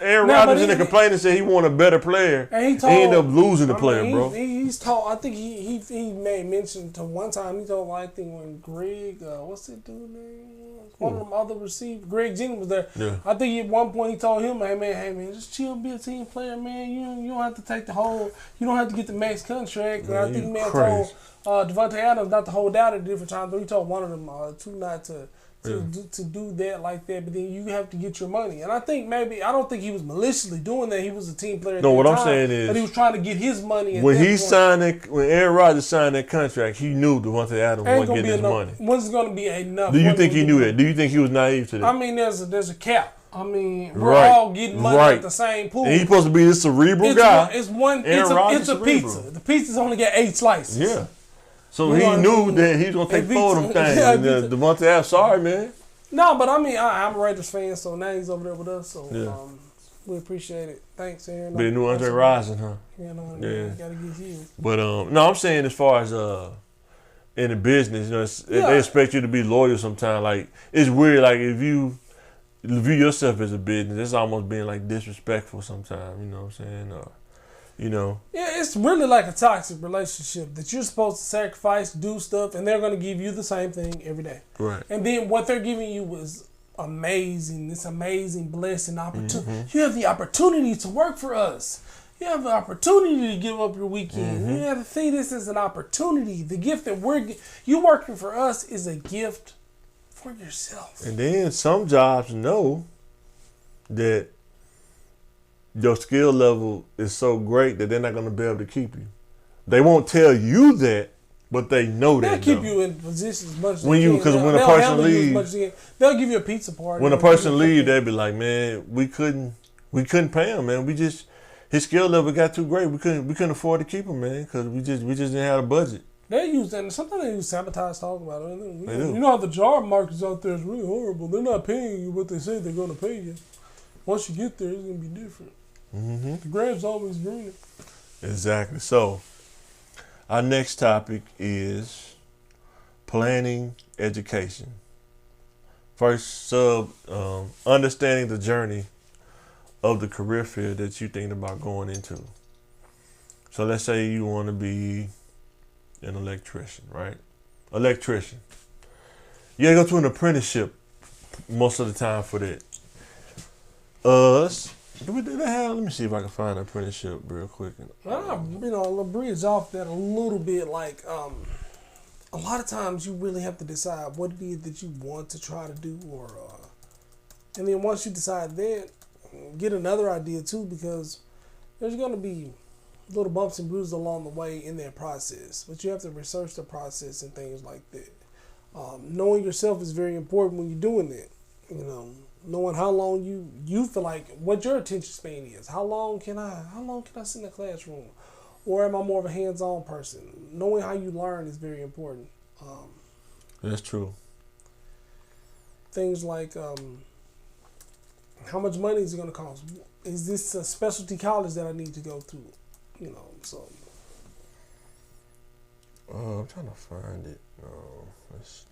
Aaron Rodgers in there complaining and said he wanted a better player. And he ended up losing the player, bro. He's told, I think he made mention to one time, he told, I think when Greg, what's that dude's name? One of them other receivers, Greg Jennings was there. Yeah. I think at one point he told him, hey man, just chill, be a team player, man. You don't have to take you don't have to get the max contract. Man, I think told Devontae Adams not to hold out at different times, but he told one of them two not to to do that like that, but then you have to get your money. And I don't think he was maliciously doing that. He was a team player. No, what I'm saying is, but he was trying to get his money. When Aaron Rodgers signed that contract, he knew Devontae Adams wasn't getting his money. When's going to be enough? Do you think he knew that? Do you think he was naive to that? I mean, there's a cap. I mean, we're all getting money at the same pool. And he's supposed to be this cerebral guy. It's a pizza. The pizza's only got 8 slices. Yeah. So he knew that he was going to take 4 of them things. And Devontae Adams, sorry, man. No, but I mean, I'm a Raiders fan, so now he's over there with us. So we appreciate it. Thanks, Aaron. Be a new Andre Rison, huh? You know, gotta get you. But no, I'm saying as far as in the business, they expect you to be loyal sometimes. Like, it's weird. Like, if you view yourself as a business, it's almost being like disrespectful sometimes. You know what I'm saying? Yeah, it's really like a toxic relationship that you're supposed to sacrifice, do stuff, and they're going to give you the same thing every day. Right. And then what they're giving you is amazing. This amazing blessing opportunity. Mm-hmm. You have the opportunity to work for us. You have the opportunity to give up your weekend. Mm-hmm. You have to see this as an opportunity. The gift that you working for us is a gift for yourself. And then some jobs know that your skill level is so great that they're not going to be able to keep you. They won't tell you that, but they know that. They'll keep you in position as much as because when a person leaves, they'll give you a pizza party. When a person leaves, they'll be like, "Man, we couldn't pay him, man. His skill level got too great. We couldn't afford to keep him, man, because we just didn't have a budget." They use that. Sometimes they use sabotage talking about it. They do. You know how the job markets out there is really horrible. They're not paying you what they say they're going to pay you. Once you get there, it's going to be different. Mm-hmm. The grass always greener. Exactly. So, our next topic is planning education. First understanding the journey of the career field that you're thinking about going into. So let's say you want to be an electrician, right? Electrician. You gotta go to an apprenticeship most of the time for that. Let me see if I can find an apprenticeship real quick. I'll bridge off that a little bit. Like, a lot of times you really have to decide what it is that you want to try to do, and then once you decide that, get another idea too, because there's going to be little bumps and bruises along the way in that process. But you have to research the process and things like that. Knowing yourself is very important when you're doing that. Knowing how long you feel like, what your attention span is. How long can I sit in the classroom? Or am I more of a hands-on person? Knowing how you learn is very important. That's true. Things like how much money is it going to cost? Is this a specialty college that I need to go to? So. I'm trying to find it. Let's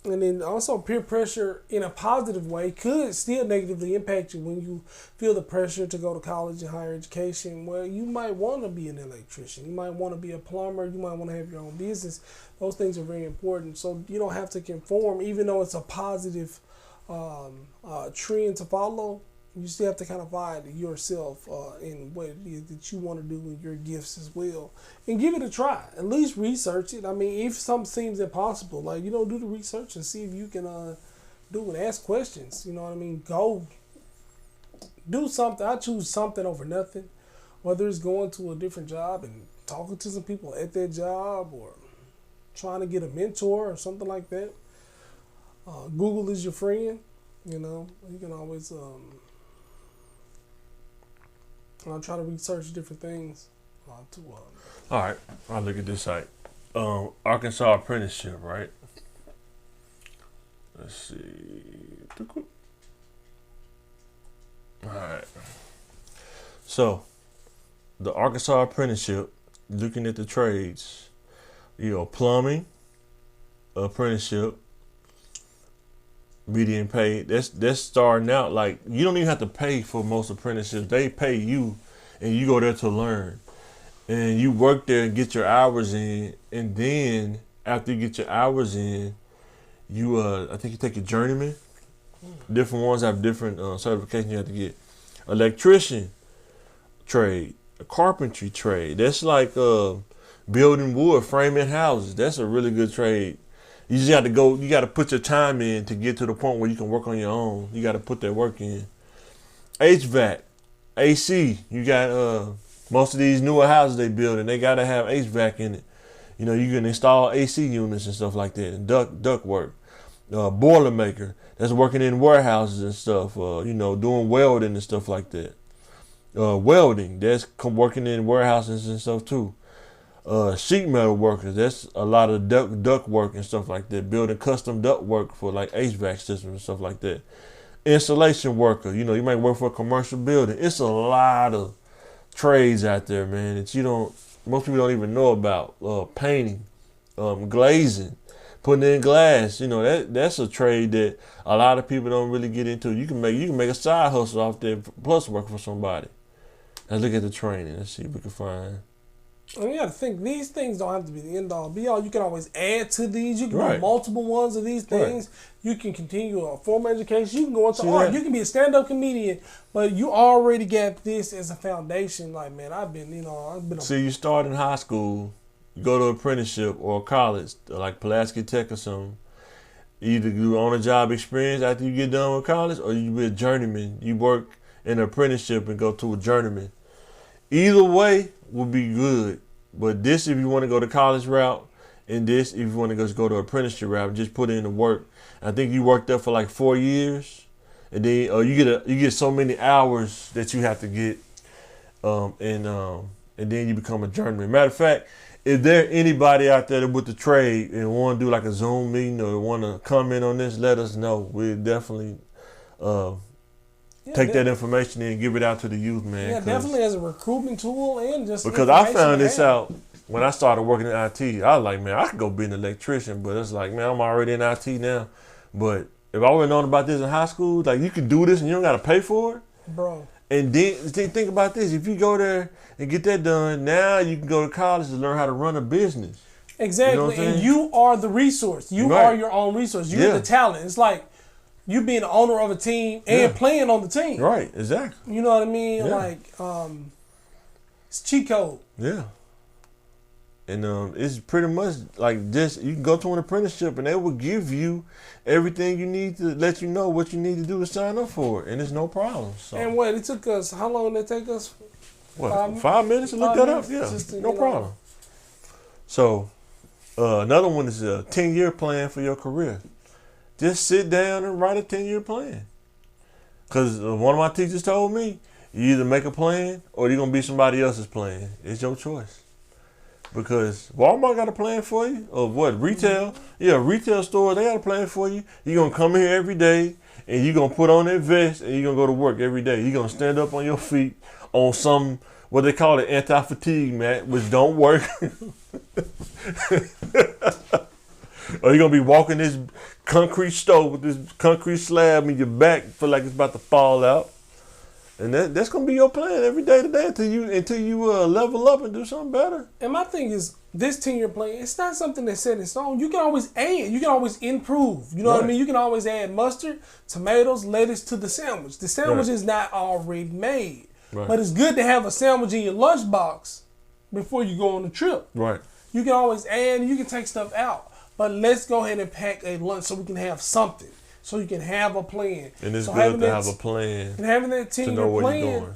see. And then also peer pressure in a positive way could still negatively impact you when you feel the pressure to go to college and higher education. Well, you might want to be an electrician. You might want to be a plumber. You might want to have your own business. Those things are very important. So you don't have to conform, even though it's a positive trend to follow. You still have to kind of find yourself in what it is that you want to do with your gifts as well. And give it a try. At least research it. I mean, if something seems impossible, do the research and see if you can do it. Ask questions. You know what I mean? Go do something. I choose something over nothing. Whether it's going to a different job and talking to some people at that job, or trying to get a mentor or something like that. Google is your friend. You can always... I'll try to research different things. All right, I'll look at this site. Arkansas apprenticeship, right? Let's see. All right. So, the Arkansas apprenticeship, looking at the trades, plumbing, apprenticeship, median pay. That's starting out, like, you don't even have to pay for most apprenticeships. They pay you, and you go there to learn, and you work there and get your hours in. And then after you get your hours in, you I think you take a journeyman. Different ones have different certifications you have to get. Electrician trade, a carpentry trade. That's like building wood, framing houses. That's a really good trade. You just got to go. You got to put your time in to get to the point where you can work on your own. You got to put that work in. HVAC, AC. You got most of these newer houses they build, and they got to have HVAC in it. You know, you can install AC units and stuff like that, and duct work. Boiler maker that's working in warehouses and stuff. You know, doing welding and stuff like that. Welding that's working in warehouses and stuff too. Sheet metal workers, that's a lot of duct work and stuff like that. Building custom duct work for like HVAC systems and stuff like that. Installation worker, you know, you might work for a commercial building. It's a lot of trades out there, man, that most people don't even know about. Painting, glazing, putting in glass. You know, that's a trade that a lot of people don't really get into. You can make a side hustle off there plus work for somebody. Let's look at the training. Let's see if we can find. And you got to think, these things don't have to be the end all be all. You can always add to these. You can do multiple ones of these things. Right. You can continue a formal education. You can go into art. You can be a stand-up comedian, but you already got this as a foundation. Like, man, See, you start in high school, you go to apprenticeship or college, like Pulaski Tech or something. Either do on-the-job experience after you get done with college, or you be a journeyman. You work in an apprenticeship and go to a journeyman. Either way would be good. But this, if you want to go the college route, and this, if you want to go to apprenticeship route, just put in the work. I think you work there for like 4 years, and then you get so many hours that you have to get, and then you become a journeyman. Matter of fact, if there anybody out there with the trade and want to do like a Zoom meeting or want to comment on this, let us know. We'll definitely take that information and give it out to the youth, man. Yeah, definitely as a recruitment tool and just because I found this out when I started working in IT. I was like, man, I could go be an electrician, but it's like, man, I'm already in IT now. But if I would have known about this in high school, like you can do this and you don't got to pay for it, bro. And then think about this: if you go there and get that done, now you can go to college to learn how to run a business. Exactly, and you are the resource. You are your own resource. You're the talent. It's like you being the owner of a team and playing on the team. Right, exactly. You know what I mean? Yeah. Like, it's cheat code. Yeah. And it's pretty much like this. You can go to an apprenticeship and they will give you everything you need to let you know what you need to do to sign up for it. And it's no problem. So. And what, it took us, how long did it take us? What, 5 minutes to look that up? Yeah, no problem. So, another one is a 10-year plan for your career. Just sit down and write a 10-year plan. Because one of my teachers told me, you either make a plan or you're going to be somebody else's plan. It's your choice. Because Walmart got a plan for you. Or what, retail? Yeah, retail store, they got a plan for you. You're going to come here every day and you're going to put on that vest and you're going to go to work every day. You're going to stand up on your feet on some, what they call it, anti-fatigue mat, which don't work. Or you're going to be walking this concrete stove with this concrete slab in your back, feel like it's about to fall out. And that's going to be your plan every day today until you level up and do something better. And my thing is, this 10-year plan, it's not something that's set in stone. You can always add. You can always improve. You know what I mean? You can always add mustard, tomatoes, lettuce to the sandwich. The sandwich is not already made. Right. But it's good to have a sandwich in your lunchbox before you go on the trip. Right. You can always add and you can take stuff out. But let's go ahead and pack a lunch so we can have something. So you can have a plan. And it's good to have a plan. And having that 10-year plan,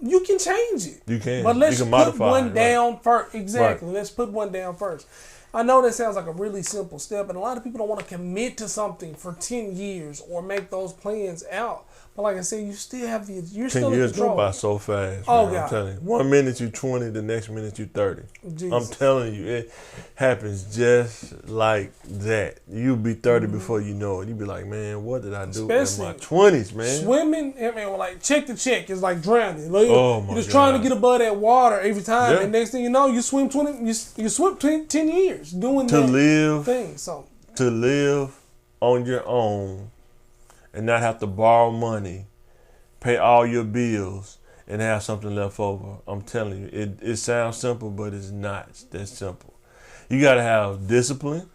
you can change it. You can. But let's put one down first. Exactly. Right. Let's put one down first. I know that sounds like a really simple step, and a lot of people don't want to commit to something for 10 years or make those plans out. But like I said, you still have you're 10 still years in control. go by so fast. Oh, man, God. I'm telling you. 1 minute you 20, the next minute you 30. Jesus. I'm telling you, it happens just like that. You'll be 30 before you know it. You'll be like, man, what did I do in my 20s, man? Swimming, I mean, like check to check is like drowning. Like, you're just trying to get above that water every time, and next thing you know, you swim 10 years doing that thing. So to live on your own and not have to borrow money, pay all your bills, and have something left over. I'm telling you, it sounds simple, but it's not that simple. You got to have discipline.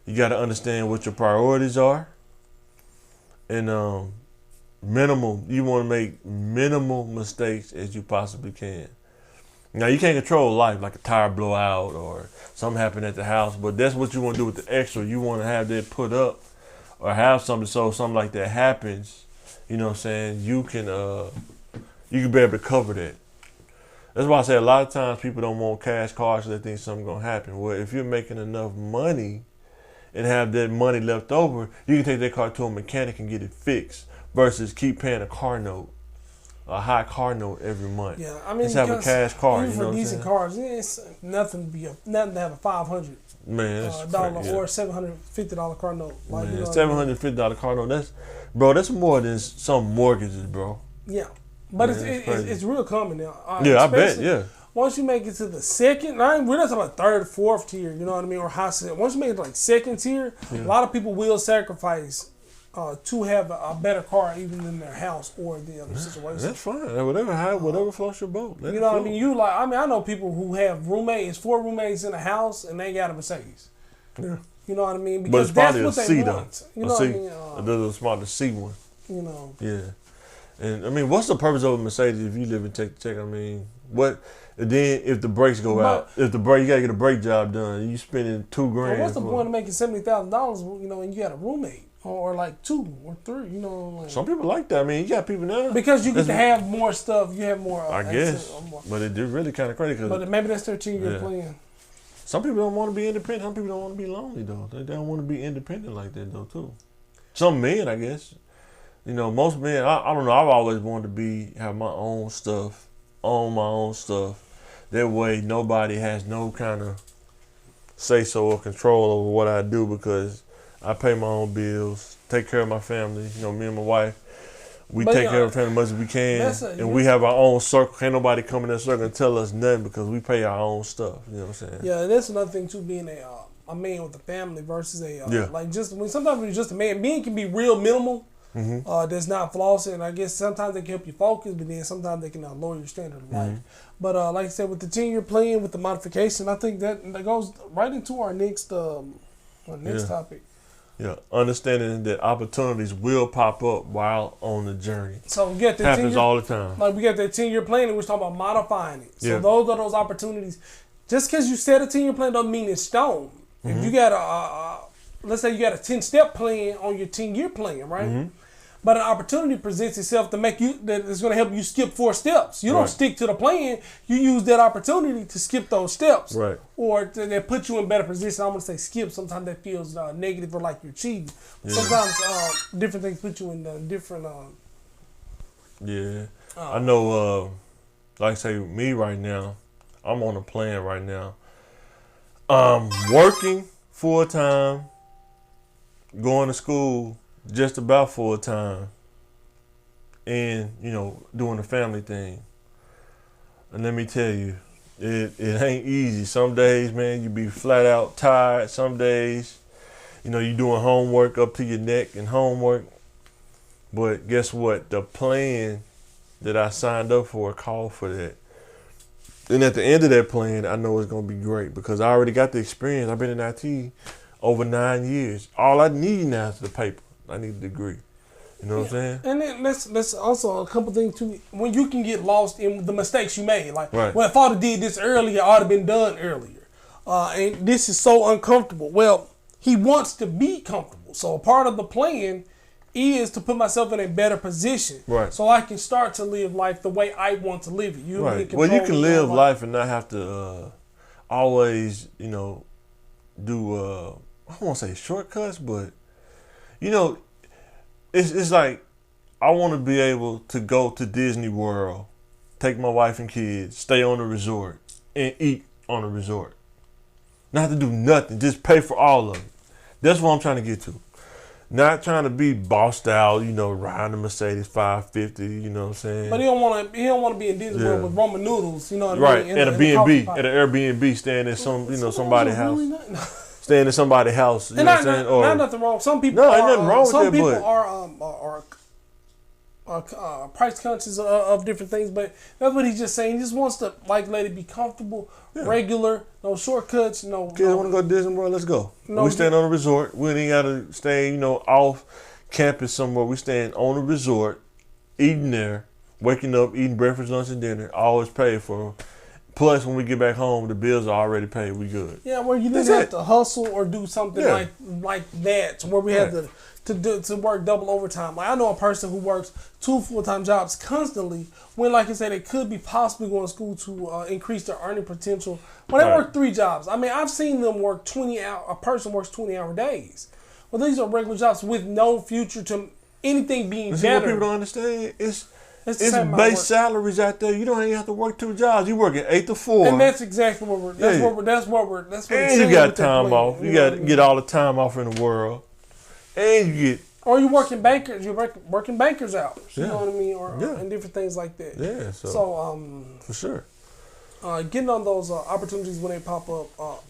You got to understand what your priorities are. And you want to make minimal mistakes as you possibly can. Now you can't control life, like a tire blowout or something happen at the house, but that's what you want to do with the extra. You want to have that put up or have something so something like that happens, you know what I'm saying, you can be able to cover that. That's why I say a lot of times people don't want cash cars because they think something's going to happen. Well, if you're making enough money and have that money left over, you can take that car to a mechanic and get it fixed versus keep paying a car note. A high car note every month. Yeah, I mean, just have a cash car. Even for decent cars, it's nothing to have a $500 or $750 car note. Like, man, $750 car note. That's more than some mortgages, bro. Yeah, but it's real common now. Yeah, I bet. Yeah. Once you make it to the second, we're not talking about third, fourth tier. You know what I mean, or high. Once you make it to like second tier, a lot of people will sacrifice to have a better car even in their house or the other situation. That's fine. Whatever floats your boat. You know what I mean? I know people who have four roommates in a house and they got a Mercedes. Yeah. You know what I mean? Because that's what they want. You know what I mean? They're smart to see one. You know. Yeah. And I mean, what's the purpose of a Mercedes if you live in check to check? I mean, what? And then if the brakes go out, you gotta get a brake job done. You spending $2,000. Well, what's the point of making $70,000? You know, and you got a roommate. Or like 2 or 3, you know. Like, some people like that. I mean, you got people now. Because you get to have more stuff. You have more. I guess. But it's really kind of crazy. But maybe that's their 10-year plan. Some people don't want to be independent. Some people don't want to be lonely, though. They don't want to be independent like that, though, too. Some men, I guess. You know, most men, I don't know. I've always wanted to have my own stuff, own my own stuff. That way, nobody has no kind of say-so or control over what I do because I pay my own bills, take care of my family. You know, me and my wife, we take care of the family as much as we can. And we have our own circle. Can't nobody come in that circle and tell us nothing because we pay our own stuff. You know what I'm saying? Yeah, and that's another thing, too, being a man with a family versus sometimes when you're just a man, men can be real minimal. Mm-hmm. That's not flossing. And I guess sometimes they can help you focus, but then sometimes they can lower your standard of life. But like I said, with the 10-year plan, with the modification, I think that goes right into our next topic. Yeah, understanding that opportunities will pop up while on the journey. So we got that happens all the time. Like we got that 10-year plan, and we're talking about modifying it. So those are those opportunities. Just because you set a 10-year plan doesn't mean it's stone. If you got let's say you got a 10-step plan on your 10-year plan, right? But an opportunity presents itself that is going to help you skip 4 steps. You don't stick to the plan. You use that opportunity to skip those steps. Right. Or that put you in better position. I'm going to say skip. Sometimes that feels negative or like you're cheating. Yeah. Sometimes different things put you in different... I know, like I say, me right now, I'm on a plan right now. Working full-time, going to school, just about full time, and doing the family thing. And let me tell you, it ain't easy. Some days, man, you be flat out tired. Some days, you doing homework up to your neck and homework. But guess what? The plan that I signed up for called for that. And at the end of that plan, I know it's gonna be great because I already got the experience. I've been in IT over 9 years. All I need now is the paper. I need a degree. You know what I'm saying? And then let's also a couple things too. When you can get lost in the mistakes you made, like, well, if I would have did this earlier, I would have been done earlier. And this is so uncomfortable. Well, he wants to be comfortable. So a part of the plan is to put myself in a better position, right? So I can start to live life the way I want to live it. Right. Well, you can live life and not have to always, do I don't want to say shortcuts, but it's like I want to be able to go to Disney World, take my wife and kids, stay on the resort, and eat on the resort. Not have to do nothing, just pay for all of it. That's what I'm trying to get to. Not trying to be bossed out, riding a Mercedes 550, you know what I'm saying? But he don't want to be in Disney World with ramen noodles, you know what I mean? Right, at a B&B, at an Airbnb, staying at somebody's house. Really staying in somebody's house, you know what I'm saying? Or not nothing wrong. Some people ain't nothing wrong with that, but are price conscious of different things, but that's what he's just saying. He just wants to let it be comfortable, regular, no shortcuts, no. Kids want to go to Disney World? Let's go. We staying on a resort. We ain't got to stay, off campus somewhere. We staying on a resort, eating there, waking up, eating breakfast, lunch, and dinner. Always paid for, Plus, when we get back home, the bills are already paid. We good. Yeah, where you didn't have to hustle or do something like that, where we had to work double overtime. Like I know a person who works 2 full-time jobs constantly, when, like I said, they could be possibly going to school to increase their earning potential. When they work 3 jobs, I mean, I've seen them work 20-hour. A person works 20-hour days. Well, these are regular jobs with no future to anything being better. What people don't understand is. It's base salaries out there. You don't even have to work 2 jobs. You working 8 to 4, and that's exactly what we're. That's what we're. And you got time off. You got to get all the time off in the world, and you get. Or you're working bankers. You're working bankers hours. You know what I mean, and different things like that. Yeah. So for sure. Getting on those opportunities when they pop up.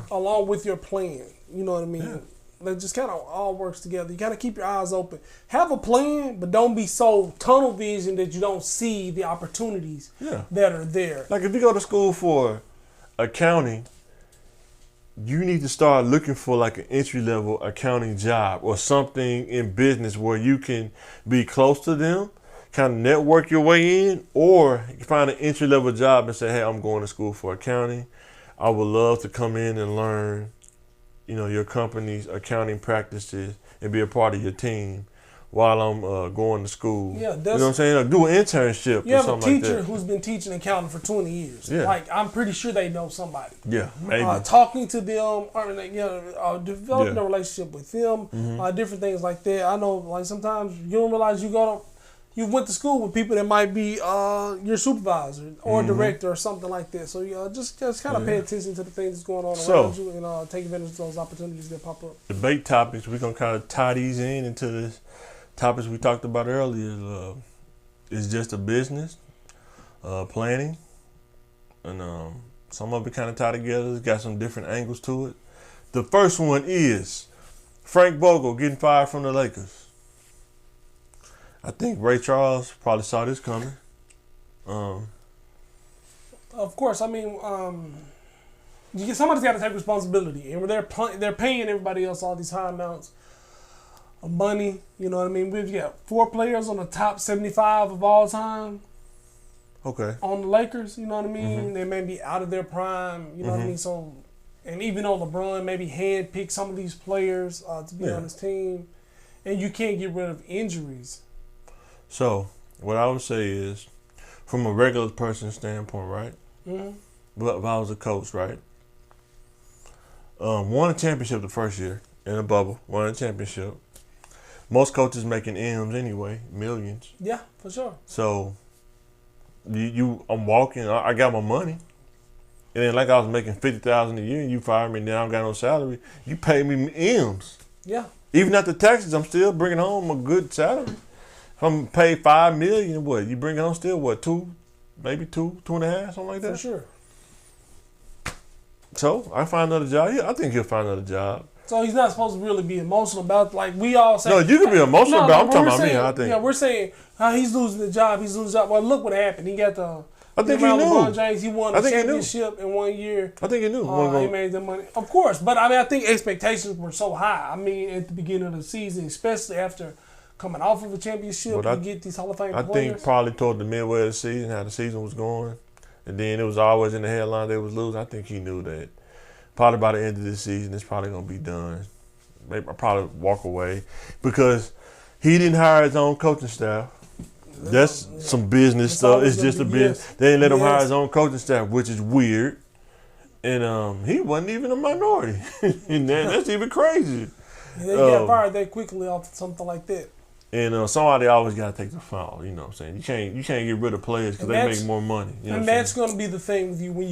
Along with your plan. You know what I mean. Yeah. That just kind of all works together. You got to keep your eyes open. Have a plan, but don't be so tunnel vision that you don't see the opportunities that are there. Like if you go to school for accounting, you need to start looking for like an entry-level accounting job or something in business where you can be close to them, kind of network your way in, or you find an entry-level job and say, hey, I'm going to school for accounting. I would love to come in and learn your company's accounting practices and be a part of your team while I'm going to school. Yeah, you know what I'm saying? Like, do an internship you or something like that. You have a teacher who's been teaching accounting for 20 years. Yeah. Like, I'm pretty sure they know somebody. Yeah, maybe. Talking to them, developing a relationship with them, different things like that. I know, like, sometimes you don't realize you went to school with people that might be your supervisor or director or something like that. So just kind of pay attention to the things that's going on around you and take advantage of those opportunities that pop up. Debate topics, we're going to kind of tie these into the topics we talked about earlier. It's just a business, planning, and some of it kind of tied together. It's got some different angles to it. The first one is Frank Vogel getting fired from the Lakers. I think Ray Charles probably saw this coming. Of course, I mean, somebody's got to take responsibility, and they're paying everybody else all these high amounts of money. You know what I mean? We've got 4 players on the top 75 of all time. Okay. On the Lakers, you know what I mean? They may be out of their prime. You know what I mean? So, and even on LeBron, maybe handpick some of these players to be on his team, and you can't get rid of injuries. So, what I would say is, from a regular person standpoint, right? But if I was a coach, right? Won a championship the first year in a bubble. Won a championship. Most coaches making M's anyway, millions. Yeah, for sure. So, I'm walking. I got my money. And then, like I was making $50,000 a year, and you fired me, and then I don't got no salary. You pay me M's. Yeah. Even after taxes, I'm still bringing home a good salary. I'm paid $5 million. What you bring home still? What 2, maybe 2.5, something like that. For sure. So I find another job. Yeah, I think he'll find another job. So he's not supposed to really be emotional about like we all say. No, you can be emotional about. I'm talking about me. I think. Yeah, we're saying he's losing the job. He's losing the job. Well, look what happened. He got the. I think he knew. LeBron James, he won a championship in 1 year. I think he knew. He made the money, of course. But I mean, I think expectations were so high. I mean, at the beginning of the season, especially after coming off of a championship, you get these Hall of Fame players. I think probably toward the midway of the season, how the season was going, and then it was always in the headline they was losing. I think he knew that probably by the end of the season, it's probably going to be done. Maybe I'll probably walk away because he didn't hire his own coaching staff. That's some business stuff. It's just a business. They didn't let him hire his own coaching staff, which is weird. And he wasn't even a minority. And that's even crazy. And they got fired that quickly off something like that. And somebody always got to take the fall. You know what I'm saying? You can't get rid of players because they make more money. You know and that's going to be the thing with you when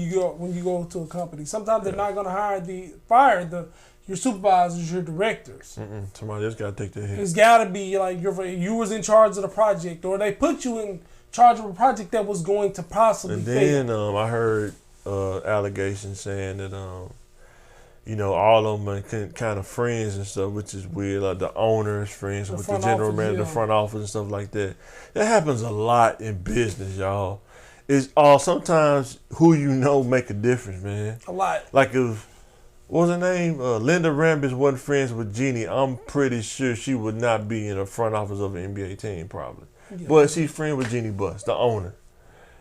you go to a company. Sometimes they're not going to fire your supervisors, your directors. Somebody else got to take the hit. It's got to be like you was in charge of the project, or they put you in charge of a project that was going to possibly fail. And then I heard allegations saying that all of them are kind of friends and stuff, which is weird. Like the owner is friends with the general manager, the front office and stuff like that. That happens a lot in business, y'all. It's sometimes who you know make a difference, man. A lot. Like if what was her name? Linda Rambis wasn't friends with Jeannie. I'm pretty sure she would not be in the front office of an NBA team, probably. Yeah. But she's friends with Jeannie Buss, the owner.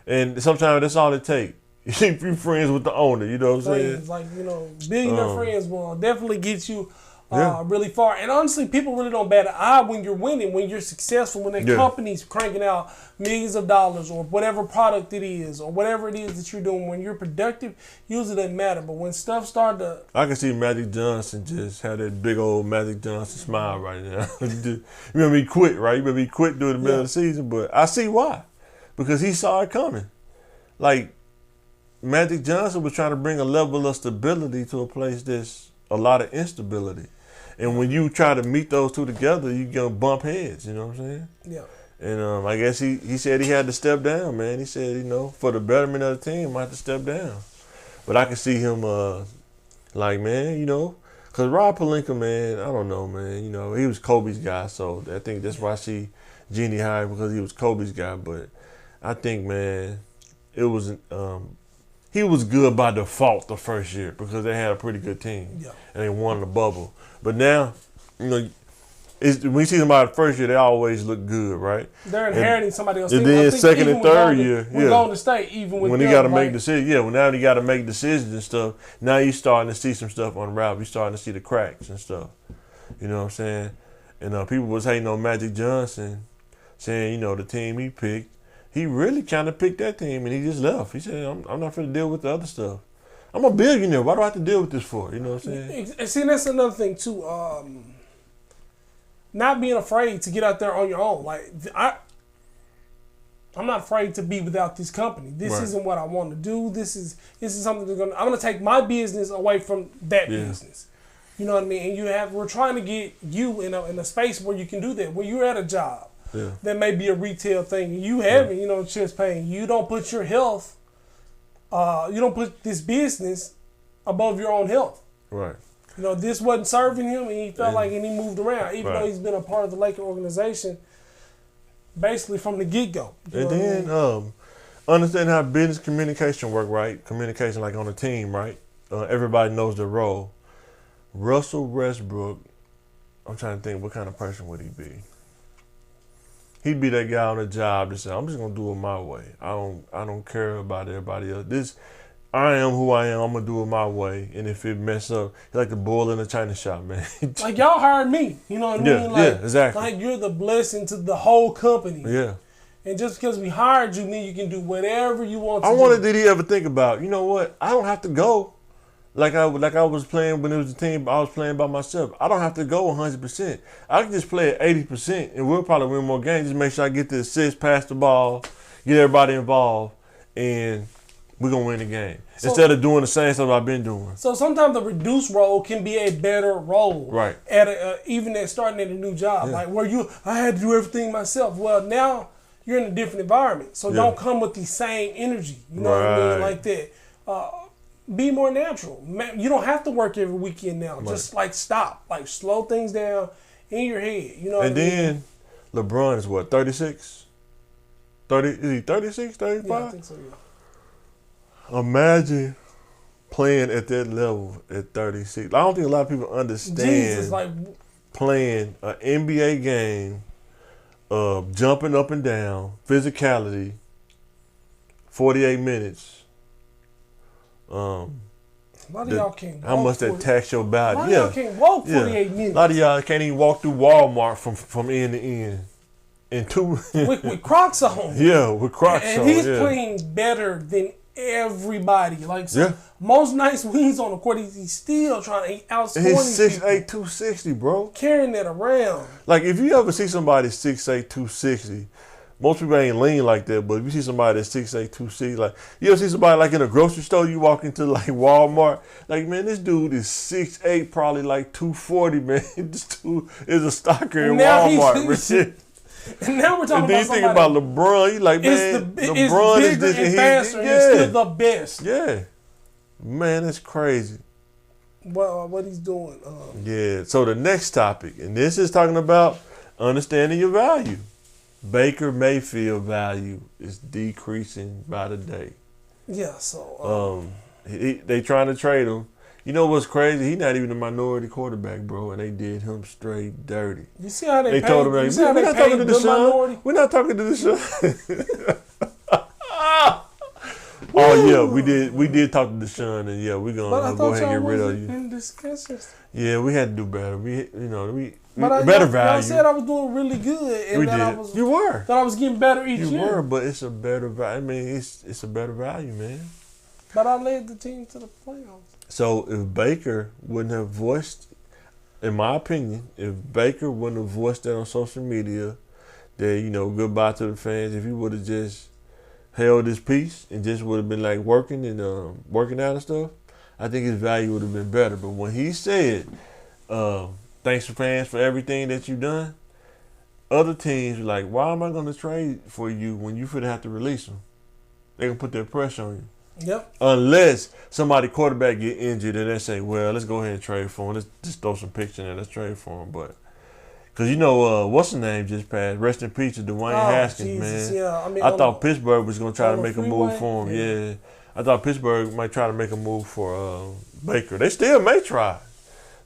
And sometimes that's all it takes. you friends with the owner. You know what I'm saying? Friends, like, billionaire friends will definitely get you really far. And honestly, people really don't bat an eye when you're winning, when you're successful, when the company's cranking out millions of dollars or whatever product it is or whatever it is that you're doing. When you're productive, usually doesn't matter. But when stuff starts to... I can see Magic Johnson just have that big old Magic Johnson smile right now. You remember he quit, right? You remember he quit during the middle of the season, but I see why. Because he saw it coming. Like, Magic Johnson was trying to bring a level of stability to a place that's a lot of instability. And when you try to meet those two together, you're going to bump heads, you know what I'm saying? Yeah. And I guess he said he had to step down, man. He said, for the betterment of the team, I have to step down. But I can see him, because Rob Pelinka, man, I don't know, man. He was Kobe's guy, so I think that's why I see Jeannie higher, because he was Kobe's guy. But I think, man, it was he was good by default the first year because they had a pretty good team. Yeah. And they won the bubble. But now, when you see somebody the first year, they always look good, right? They're inheriting somebody else. And then second and third year, we're going to stay even with when them, he got to make decisions. Yeah, now he got to make decisions and stuff. Now you're starting to see some stuff unravel. You're starting to see the cracks and stuff. You know what I'm saying? And people was hating on Magic Johnson, saying, the team he picked, he really kind of picked that team and he just left. He said, I'm not going to deal with the other stuff. I'm a billionaire. Why do I have to deal with this for? You know what I'm saying? And see, that's another thing, too. Not being afraid to get out there on your own. Like, I'm not afraid to be without this company. This isn't what I want to do. This is something I'm going to take my business away from that business. You know what I mean? And we're trying to get you in a space where you can do that. When you're at a job, that may be a retail thing, and you having, chest pain. You don't put your health, you don't put this business above your own health. Right. This wasn't serving him, and he felt and he moved around, even though he's been a part of the Laker organization basically from the get-go. And then understand how business communication work, right? Communication like on a team, right? Everybody knows their role. Russell Westbrook, I'm trying to think, what kind of person would he be? He'd be that guy on the job that said, I'm just going to do it my way. I don't care about everybody else. I am who I am. I'm going to do it my way. And if it mess up, he's like the bull in the china shop, man. Like, y'all hired me. You know what I mean? Like, yeah, exactly. Like, you're the blessing to the whole company. Yeah. And just because we hired you, mean you can do whatever you want to do. I wonder, did he ever think about, you know what? I don't have to go like I was playing when it was a team I was playing by myself. I don't have to go 100%. I can just play at 80%, and we'll probably win more games. Just make sure I get the assist, pass the ball, get everybody involved, and we're going to win the game. Instead of doing the same stuff I've been doing. So sometimes the reduced role can be a better role. Right. Even at starting at a new job. Yeah. Like where I had to do everything myself. Well, now you're in a different environment. So don't come with the same energy. You know what I mean? Like that. Be more natural. You don't have to work every weekend now. Right. Just like stop. Like slow things down in your head. You know what I mean? And then LeBron is what, 36? 30, is he 36, 35? Yeah, I think so, yeah. Imagine playing at that level at 36. I don't think a lot of people understand playing an NBA game of jumping up and down, physicality, 48 minutes. A lot of y'all can't walk. How much that tax your body? A lot of y'all can't walk 48 minutes. A lot of y'all can't even walk through Walmart from end to end. With Crocs on. Yeah, with Crocs on. And he's playing better than everybody. Like most nights when he's on the court, he's still trying to outscore these people. He's 6'8", 260, bro. Carrying that around. Like if you ever see somebody 6'8", 260, most people ain't lean like that, but if you see somebody that's 6'8", 260, like you ever see somebody like in a grocery store, you walk into like Walmart, like man, this dude is 6'8", probably like 240, man. This dude is a stalker in Walmart. And now we're talking about then you think about LeBron, you like, man, LeBron is this and faster, and he's still the best. Yeah. Man, that's crazy. Well, what he's doing. Yeah, so the next topic, and this is talking about understanding your value. Baker Mayfield value is decreasing by the day. Yeah, so. They trying to trade him. You know what's crazy? He's not even a minority quarterback, bro, and they did him straight dirty. You see how they told him, like, we're not talking to the minority? We're not talking to the Oh yeah, we did talk to Deshaun, and yeah, we're But gonna I go thought ahead and y'all get rid of wasn't you. in discussions. Yeah, we had to do better. We But better y'all value. said I was doing really good, and We that did. I was You were. that I was getting better each You year. were, but it's a better value. I mean, it's a better value, man. But I led the team to the playoffs. So if Baker wouldn't have voiced, in my opinion, if Baker wouldn't have voiced that on social media, that goodbye to the fans, if he would have just held his peace and just would have been like working and working out and stuff, I think his value would have been better. But when he said, "Thanks for fans for everything that you've done," other teams were like, "Why am I going to trade for you when you finna have to release him?" They gonna put that pressure on you. Yep. Unless somebody quarterback get injured and they say, "Well, let's go ahead and trade for him. Let's just throw some picks in there. Let's trade for him." But because what's the name just passed? Rest in peace to Dwayne Haskins, Jesus, man. yeah. I mean, I thought Pittsburgh was gonna try on to the make a move freeway? for him. Yeah. Yeah, I thought Pittsburgh might try to make a move for Baker. They still may try.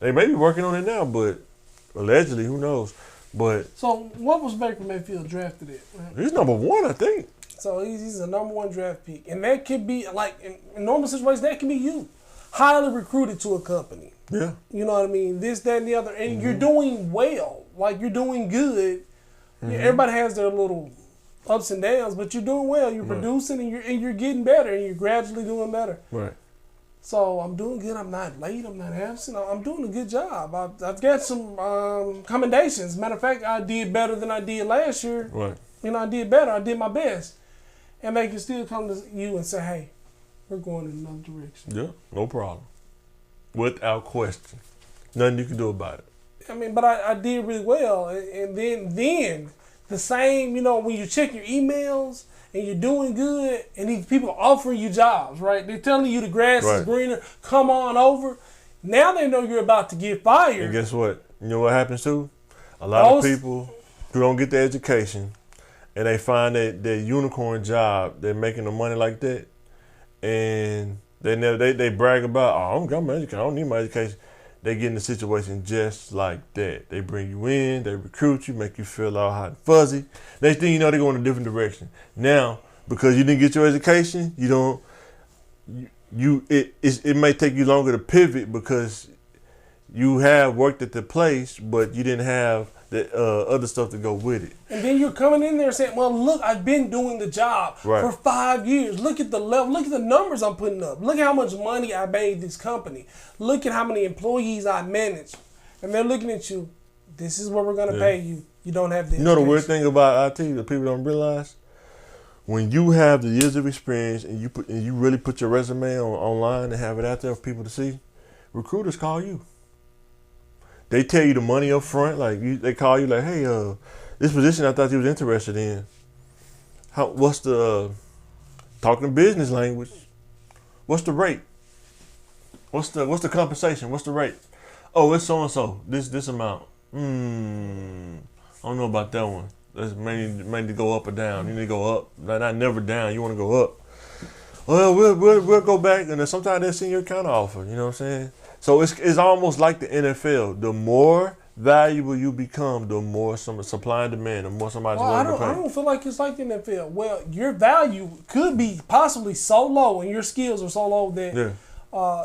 They may be working on it now, but allegedly, who knows? But so what was Baker Mayfield drafted at? Man? he's number 1, I think. So he's a number 1 draft pick, and that could be like in normal situations that can be you, highly recruited to a company. Yeah. You know what I mean? This, that, and the other, and you're doing well. Like you're doing good. Everybody has their little ups and downs, but you're doing well. You're producing, and you're getting better, and you're gradually doing better. Right. So I'm doing good. I'm not late. I'm not absent. I'm doing a good job. I've got some commendations. Matter of fact, I did better than I did last year. Right. I did better. I did my best. And they can still come to you and say, "Hey, we're going in another direction." Yeah, no problem. Without question. Nothing you can do about it. I mean, but I did really well. And then the same, when you check your emails and you're doing good and these people are offering you jobs, right? They're telling you the grass is greener. Come on over. Now they know you're about to get fired. And guess what? You know what happens too? A lot of people who don't get the education and they find that unicorn job, they're making the money like that, and they brag about, "Oh, I don't need my education." They get in a situation just like that. They bring you in, they recruit you, make you feel all hot and fuzzy. Next thing you know, they go in a different direction. Now, because you didn't get your education, it may take you longer to pivot because you have worked at the place, but you didn't have the other stuff to go with it. And then you're coming in there saying, "Well, look, I've been doing the job for 5 years. Look at the level. Look at the numbers I'm putting up. Look at how much money I made this company. Look at how many employees I manage." And they're looking at you. "This is what we're going to pay you. You don't have the the weird thing about IT that people don't realize? When you have the years of experience and you really put your resume online and have it out there for people to see, recruiters call you. They tell you the money up front. They call you like, "Hey, this position I thought you was interested in. What's the talking business language? What's the rate? What's the compensation? What's the rate? Oh, it's so and so. This amount. I don't know about that one. That's maybe go up or down. You need to go up. Not never down. You want to go up. Well, we'll go back, and then sometimes they'll send you a counter offer. You know what I'm saying? So it's almost like the NFL. The more valuable you become, the more supply and demand, the more somebody's willing to pay. I don't feel like it's like the NFL. Well, your value could be possibly so low, and your skills are so low that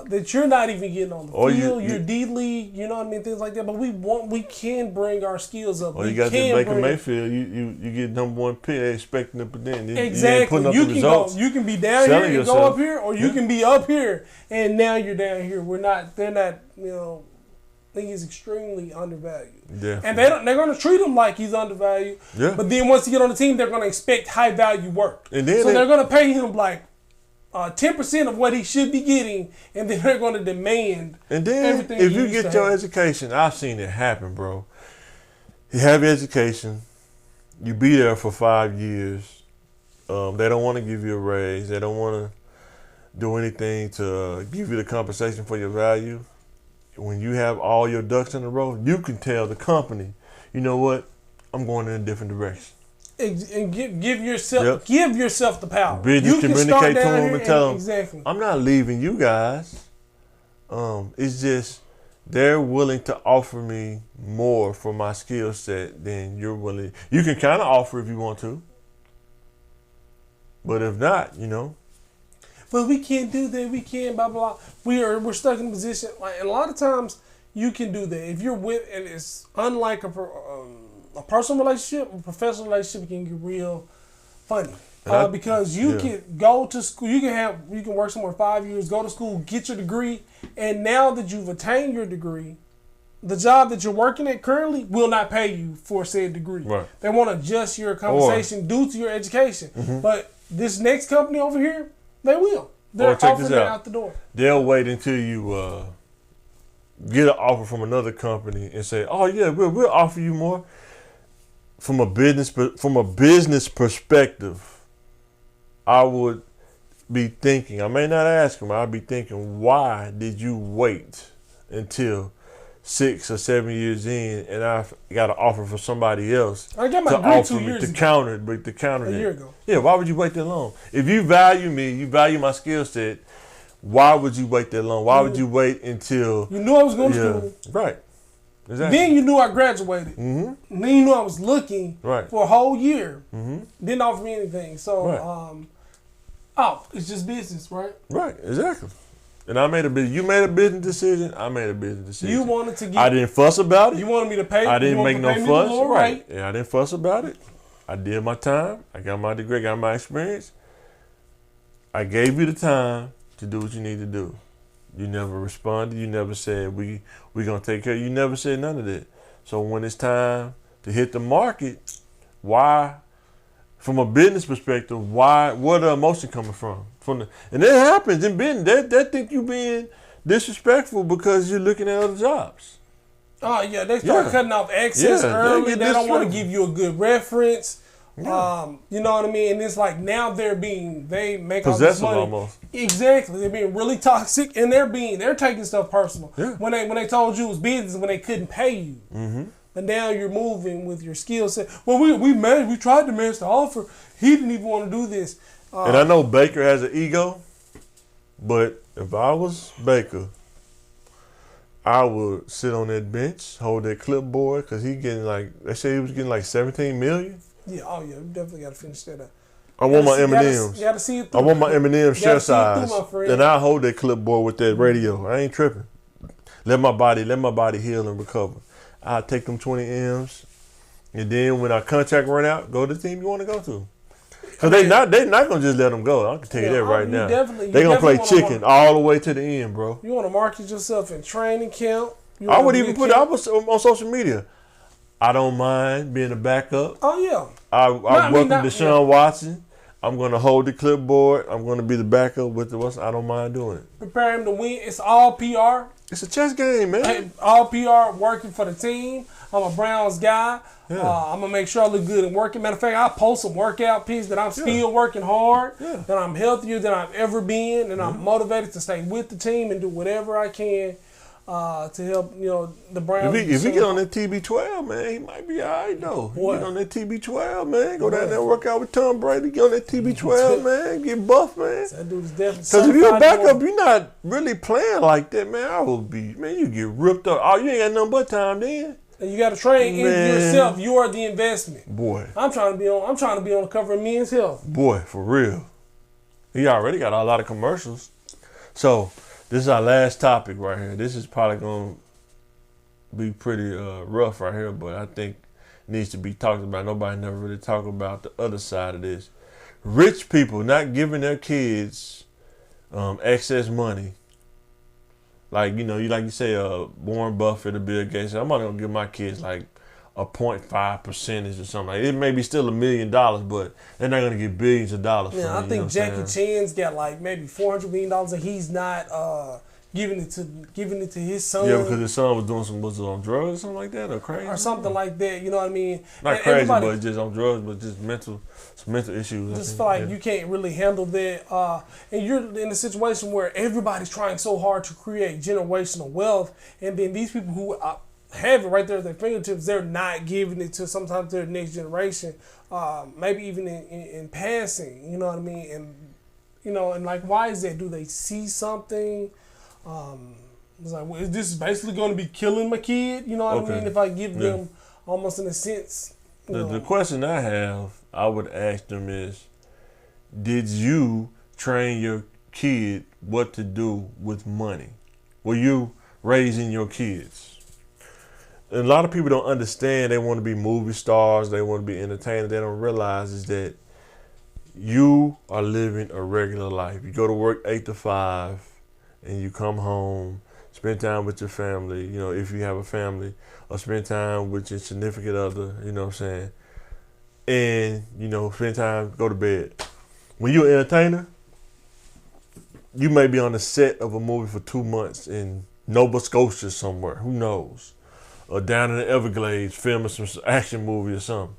that you're not even getting on the field. You're D-League, you know what I mean, things like that. But we can bring our skills up. Or you got this Baker Mayfield. You get number 1 pick, they expecting it, but then exactly. You can results. You can be down here and go up here, or you can be up here and now you're down here. They're not. I think he's extremely undervalued. Yeah. And they're going to treat him like he's undervalued. Yeah. But then once he get on the team, they're going to expect high value work. And then they're going to pay him like 10% of what he should be getting, and then they're going to demand. And then everything if you get your education, I've seen it happen, bro. You have your education, you be there for 5 years. They don't want to give you a raise. They don't want to do anything to give you the compensation for your value. When you have all your ducks in a row, you can tell the company, you know what, I'm going in a different direction. And give yourself the power. Business, communicate to them and tell them, exactly. I'm not leaving you guys. It's just they're willing to offer me more for my skill set than you're willing. You can kind of offer if you want to, but if not, but we can't do that. We can't, blah, blah, blah. We're stuck in a position, like, and a lot of times you can do that. If you're with, and it's unlike a personal relationship, a professional relationship can get real funny. Because you can go to school, you can work somewhere 5 years, go to school, get your degree, and now that you've attained your degree, the job that you're working at currently will not pay you for said degree. Right. They want to adjust your compensation due to your education. Mm-hmm. But this next company over here, they will. They're offering it out the door. They'll wait until you get an offer from another company and say, "Oh yeah, we'll offer you more." From a business perspective, I would be thinking. I may not ask them. I'll be thinking, why did you wait until 6 or 7 years in, and I got an offer for somebody else I got my degree 2 years to ago. counter a year ago. Yeah, why would you wait that long? If you value me, you value my skill set, why would you wait that long? Why would you wait until you knew I was going to school? Right. Exactly. Then you knew I graduated. Mm-hmm. And then you knew I was looking for a whole year. Mm-hmm. Didn't offer me anything. So, it's just business, right? Right, exactly. And you made a business decision, I made a business decision. You wanted to get... I didn't fuss about it. You wanted me to pay... I didn't make no fuss. Right. Yeah, I didn't fuss about it. I did my time. I got my degree, got my experience. I gave you the time to do what you need to do. You never responded. You never said, we going to take care of you. You never said none of that. So when it's time to hit the market, why... From a business perspective, where the emotion coming from? And that happens in business. They think you being disrespectful because you're looking at other jobs. Oh yeah, they start cutting off access early. They don't want to give you a good reference. Yeah. You know what I mean? And it's like now they make all this money. Almost. Exactly. They're being really toxic, and they're taking stuff personal. Yeah. When they told you it was business, when they couldn't pay you. Mm-hmm. But now you're moving with your skill set. Well, we tried to match the offer. He didn't even want to do this. And I know Baker has an ego, but if I was Baker, I would sit on that bench, hold that clipboard, because they say he was getting like $17 million. Yeah, we definitely got to finish that up. I want my M&Ms. You got to see it through. I want my M&Ms share size. Through, and I hold that clipboard with that radio. I ain't tripping. Let my body heal and recover. I'll take them 20 M's, and then when our contract run out, go to the team you want to go to. Because they not going to just let them go. I can tell you that right now. They're going to play chicken all the way to the end, bro. You want to market yourself in training camp. I would even put it on social media. I don't mind being a backup. Oh, yeah. I welcome Deshaun Watson. I'm going to hold the clipboard. I'm going to be the backup with I don't mind doing it. Prepare him to win. It's all PR. It's a chess game, man. Hey, all PR, working for the team. I'm a Browns guy. Yeah. I'm going to make sure I look good and working. Matter of fact, I post some workout pics that I'm still working hard, that I'm healthier than I've ever been, and I'm motivated to stay with the team and do whatever I can to help, the Browns. If he get on that TB12, man, he might be all right, though. He get on that TB12, man. Go down there and work out with Tom Brady. Get on that TB12, man. Get buff, man. That dude is definitely. Because if you're a backup, you're not really playing like that, man. You get ripped up. Oh, you ain't got nothing but time then. And you got to train in yourself. You are the investment. Boy. I'm trying to be on the cover of Men's Health. Boy, for real. He already got a lot of commercials. So, this is our last topic right here. This is probably going to be pretty rough right here, but I think it needs to be talked about. Nobody never really talk about the other side of this. Rich people not giving their kids excess money. Like, you say, Warren Buffett or Bill Gates, I'm not going to give my kids like a 0.5% or something. Like, it may be still $1 million, but they're not going to get billions of dollars from it. I think Jackie Chan's got like maybe $400 million and he's not giving it to his son. Yeah, because his son was on drugs or something like that, or crazy? Or something like that, you know what I mean? Not crazy, but just on drugs, but just some mental issues. Just feel like you can't really handle that. And you're in a situation where everybody's trying so hard to create generational wealth, and then these people who have it right there at their fingertips, they're not giving it to sometimes their next generation, maybe even in passing, you know what I mean? And, and like, why is that? Do they see something? It's like, well, this is basically going to be killing my kid, you know what I mean? If I give them almost in a sense. The question I would ask them is, did you train kid what to do with money? Were you raising your kids? And a lot of people don't understand. They want to be movie stars. They want to be entertainers. They don't realize is that you are living a regular life. You go to work 8 to 5, and you come home, spend time with your family, you know, if you have a family, or spend time with your significant other, you know what I'm saying? And, you know, spend time, go to bed. When you're an entertainer, you may be on the set of a movie for 2 months in Nova Scotia somewhere, who knows? Or down in the Everglades filming some action movie or something.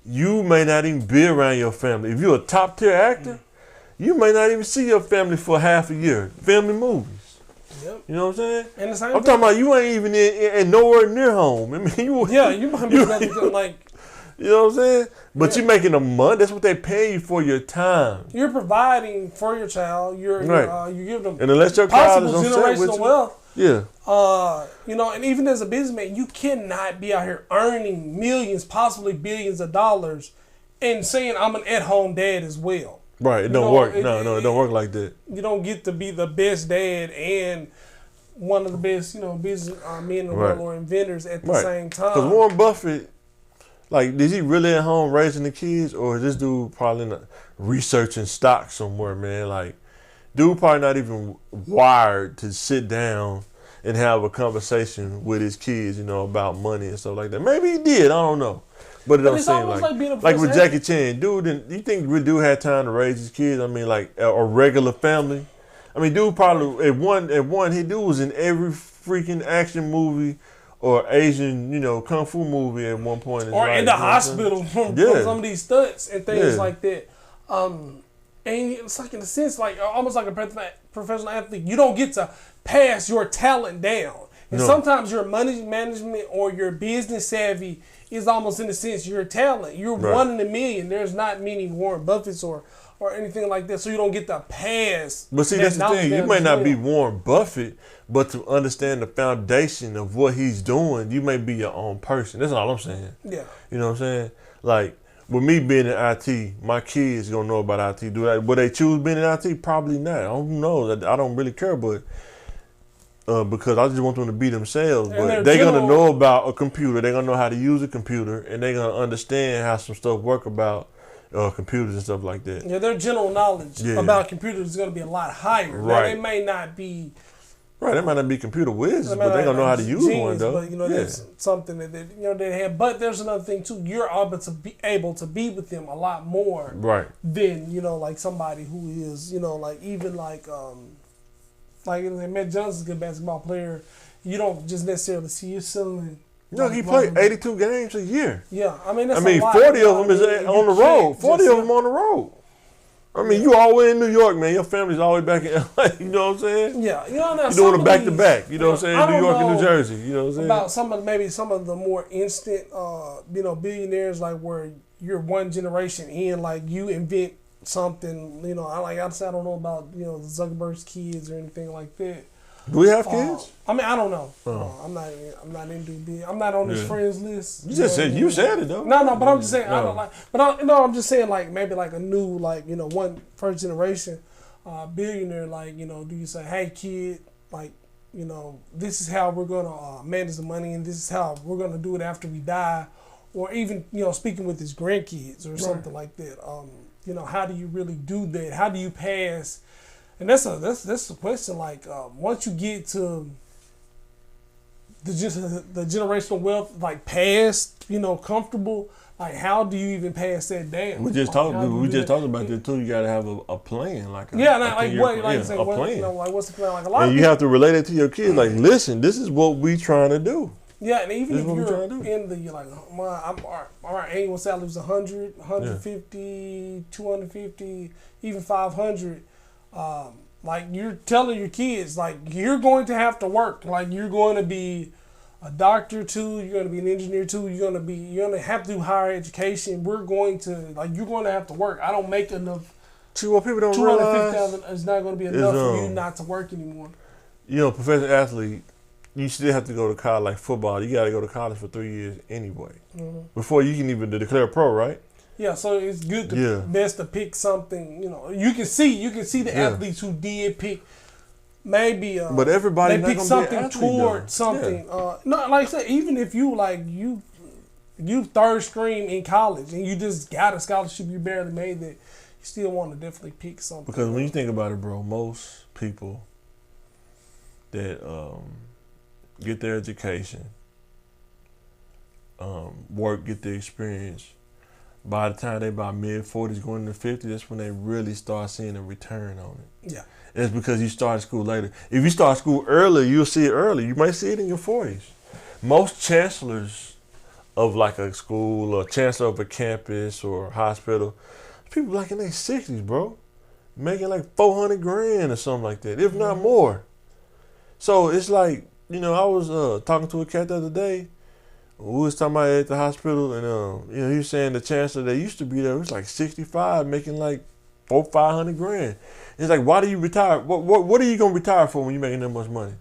You may not even be around your family. If you're a top tier actor, you may not even see your family for half a year filming movies. Yep. You know what I'm saying? And the same I'm talking about you ain't even in nowhere near home. I mean, you might be like. You know what I'm saying? But you're making a month. That's what they pay you for, your time. You're providing for your child. You give them and unless your child is on set with generational you, wealth. Yeah. You know, and even as a businessman, you cannot be out here earning millions, possibly billions of dollars, and saying I'm an at-home dad as well. Right. It don't work. No, it don't work like that. You don't get to be the best dad and one of the best, you know, business men in the world or inventors at the same time. Because Warren Buffett, like, is he really at home raising the kids, or is this dude probably researching stocks somewhere, man? Like, dude probably not even wired to sit down and have a conversation with his kids, you know, about money and stuff like that. Maybe he did, I don't know. But it don't seem like with Jackie Chan, dude, you think dude had time to raise his kids? I mean, like a regular family. I mean, dude probably at one dude was in every freaking action movie or Asian, you know, kung fu movie at one point. Or in the hospital from some of these stunts and things like that. And it's like, in a sense, like almost like a professional athlete, you don't get to pass your talent down. And sometimes your money management or your business savvy is almost, in a sense, your talent. You're one in a million. There's not many Warren Buffetts or anything like that, so you don't get the pass. But see, that's the thing. You may not be Warren Buffett, but to understand the foundation of what he's doing, you may be your own person. That's all I'm saying. Yeah. You know what I'm saying? Like, with me being in IT, my kids gonna know about IT. Will they choose being in IT? Probably not. I don't know. I don't really care, but because I just want them to be themselves. But they're gonna know about a computer. They're gonna know how to use a computer, and they're gonna understand how some stuff work about computers and stuff like that. Yeah, their general knowledge about computers is gonna be a lot higher. Right. Now, they may not be. Right, they might not be computer whiz, but they're gonna know how to use one though. But you know, that's something that they have. But there's another thing too. You're able to be with them a lot more, than like somebody who is like even like Matt Johnson's a good basketball player. You don't just necessarily see your ceiling. No, he played 82 games a year. Yeah, I mean, that's 40 of them is on the road. 40 of them on the road. I mean, you all the way in New York, man. Your family's all the way back in LA. You know what I'm saying? Yeah, you're doing it back to back. You know what I'm saying? New York and New Jersey. You know what I'm saying? About some of the more instant, billionaires, like where you're one generation in, like you invent something. I don't know about Zuckerberg's kids or anything like that. Do we have kids? I mean, I don't know. I'm not into. I'm not on his friends list. You just said it though. No, but I'm just saying. I don't like. But I'm just saying, like, maybe like a new, like, one first generation billionaire. Like, do you say, hey kid, like, this is how we're gonna manage the money, and this is how we're gonna do it after we die, or even speaking with his grandkids or something like that. How do you really do that? How do you pass? And that's a question. Like, once you get to the generational wealth, like past, comfortable. Like, how do you even pass that down? We just talked about that too. You gotta have a plan, like plan. Like, what's the plan? Like, a lot. And you have to relate it to your kids. Like, listen, this is what we trying to do. Yeah, and even if you're in our annual salary is 100, 150, 250, even 500. Like, you're telling your kids, like, you're going to have to work. Like, you're going to be a doctor too. You're going to be an engineer too. You're going to have to do higher education. You're going to have to work. I don't make enough. See, what people don't realize, $250,000 is not going to be enough for you not to work anymore. Professional athlete, you still have to go to college. Like football, you got to go to college for 3 years anyway, before you can even declare pro, right? Yeah, so it's good to Yeah. best to pick something. You know, you can see the Yeah. athletes who did pick. Maybe But everybody they not pick gonna something be an athlete, toward though. something. No, like I said, even if you third string in college and you just got a scholarship, you barely made that. You still want to definitely pick something. Because when you think about it, bro, most people that get their education, work, get the experience, by the time they about mid-40s going into 50, that's when they really start seeing a return on it. Yeah. It's because you started school later. If you start school early, you'll see it early. You might see it in your 40s. Most chancellors of like a school or chancellor of a campus or hospital, people like in their 60s, bro, making like $400,000 or something like that, if not more. So it's like, you know, I was talking to a cat the other day. We was talking about it at the hospital, and you know, he was saying the chancellor that used to be there was like 65, making like $500,000. It's like, why do you retire? What are you gonna retire for when you're making that much money?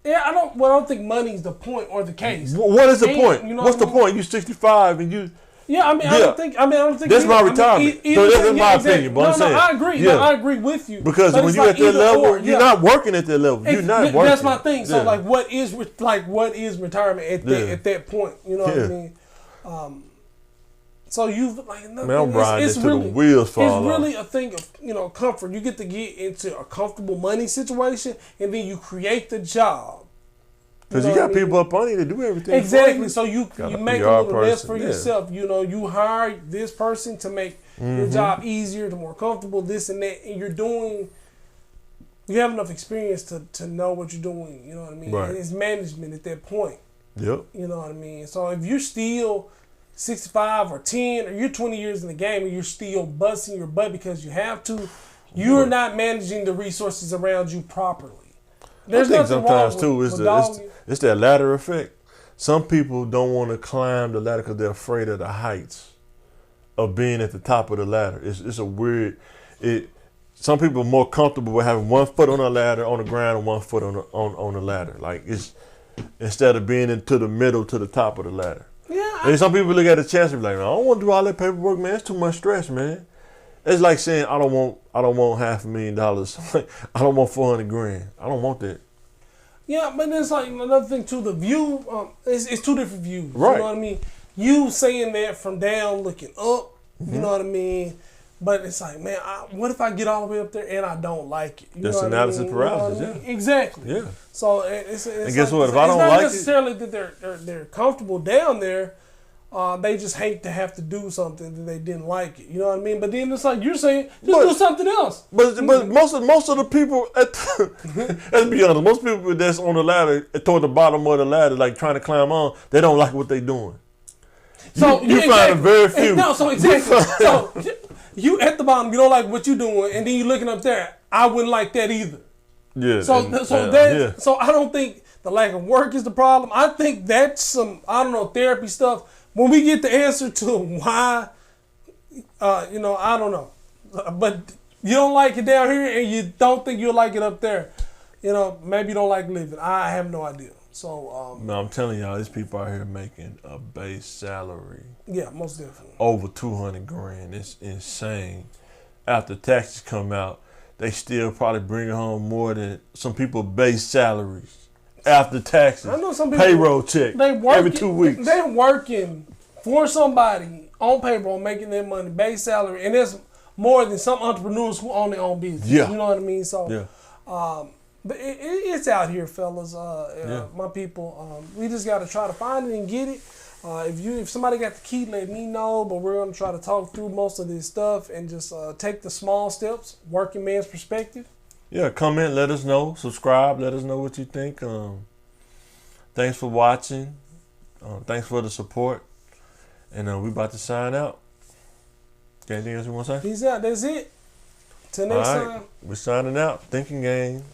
Yeah, I don't think money's the point or the case. What is the point? You know What's what I the mean? point? You 65 and you. Yeah, I mean, I don't think. That's my retirement. So that's my opinion. But I'm saying, I agree. yeah. No, I agree with you. Because but when it's you're like at that either level, or, you're not working at that level. You're not working. That's my thing. So Yeah. like, what is retirement at that point? You know what I mean? So you've like, man, I'm riding until the wheels fall off. It's really a thing of comfort. You get to get into a comfortable money situation, and then you create the job. Because you got people up on you to do everything. Exactly. So you make a little less for yeah. yourself. You know, you hire this person to make your job easier, to more comfortable, this and that, and you have enough experience to know what you're doing. You know what I mean? Right. And it's management at that point. Yep. You know what I mean? So if you're still 65 or 10 or you're 20 years in the game and you're still busting your butt because you have to, you're not managing the resources around you properly. There's I think nothing sometimes wrong too with it's that ladder effect. Some people don't want to climb the ladder because they're afraid of the heights of being at the top of the ladder. It's a weird. Some people are more comfortable with having 1 foot on the ladder on the ground and 1 foot on the ladder. Like it's instead of being into the middle to the top of the ladder. Yeah. And some people look at the chance and be like, I don't want to do all that paperwork, man. It's too much stress, man. It's like saying I don't want $500,000. I don't want $400,000. I don't want that. Yeah, but it's like another thing too. The view, it's two different views. Right. You know what I mean? You saying that from down looking up. You know what I mean? But it's like, man, what if I get all the way up there and I don't like it? That's analysis paralysis. Yeah. Exactly. Yeah. So it's and guess what? If I don't not like necessarily that they're comfortable down there. They just hate to have to do something that they didn't like it. You know what I mean? But then it's like you're saying, do something else. But most of the people, let's be honest, most people that's on the ladder, toward the bottom of the ladder, like trying to climb on, they don't like what they're doing. So you find a very few. No, so exactly. So you at the bottom, you don't like what you're doing, and then you're looking up there. I wouldn't like that either. Yeah. So I don't think the lack of work is the problem. I think that's some therapy stuff. When we get the answer to why, I don't know. But you don't like it down here and you don't think you'll like it up there. Maybe you don't like living. I have no idea. So no, I'm telling y'all, these people out here making a base salary. Yeah, most definitely. Over $200,000. It's insane. After taxes come out, they still probably bring home more than some people base salaries. After taxes, I know some people, payroll check every 2 weeks. They're working for somebody on payroll, making their money, base salary, and there's more than some entrepreneurs who own their own business. Yeah. You know what I mean? So, but it's out here, fellas. My people, we just got to try to find it and get it. If somebody got the key, let me know. But we're gonna try to talk through most of this stuff and just take the small steps, working man's perspective. Yeah, comment, let us know. Subscribe, let us know what you think. Thanks for watching. Thanks for the support. And we about to sign out. Got anything else you want to say? Peace out. That's it. Till next time. We're signing out. Thinking Game.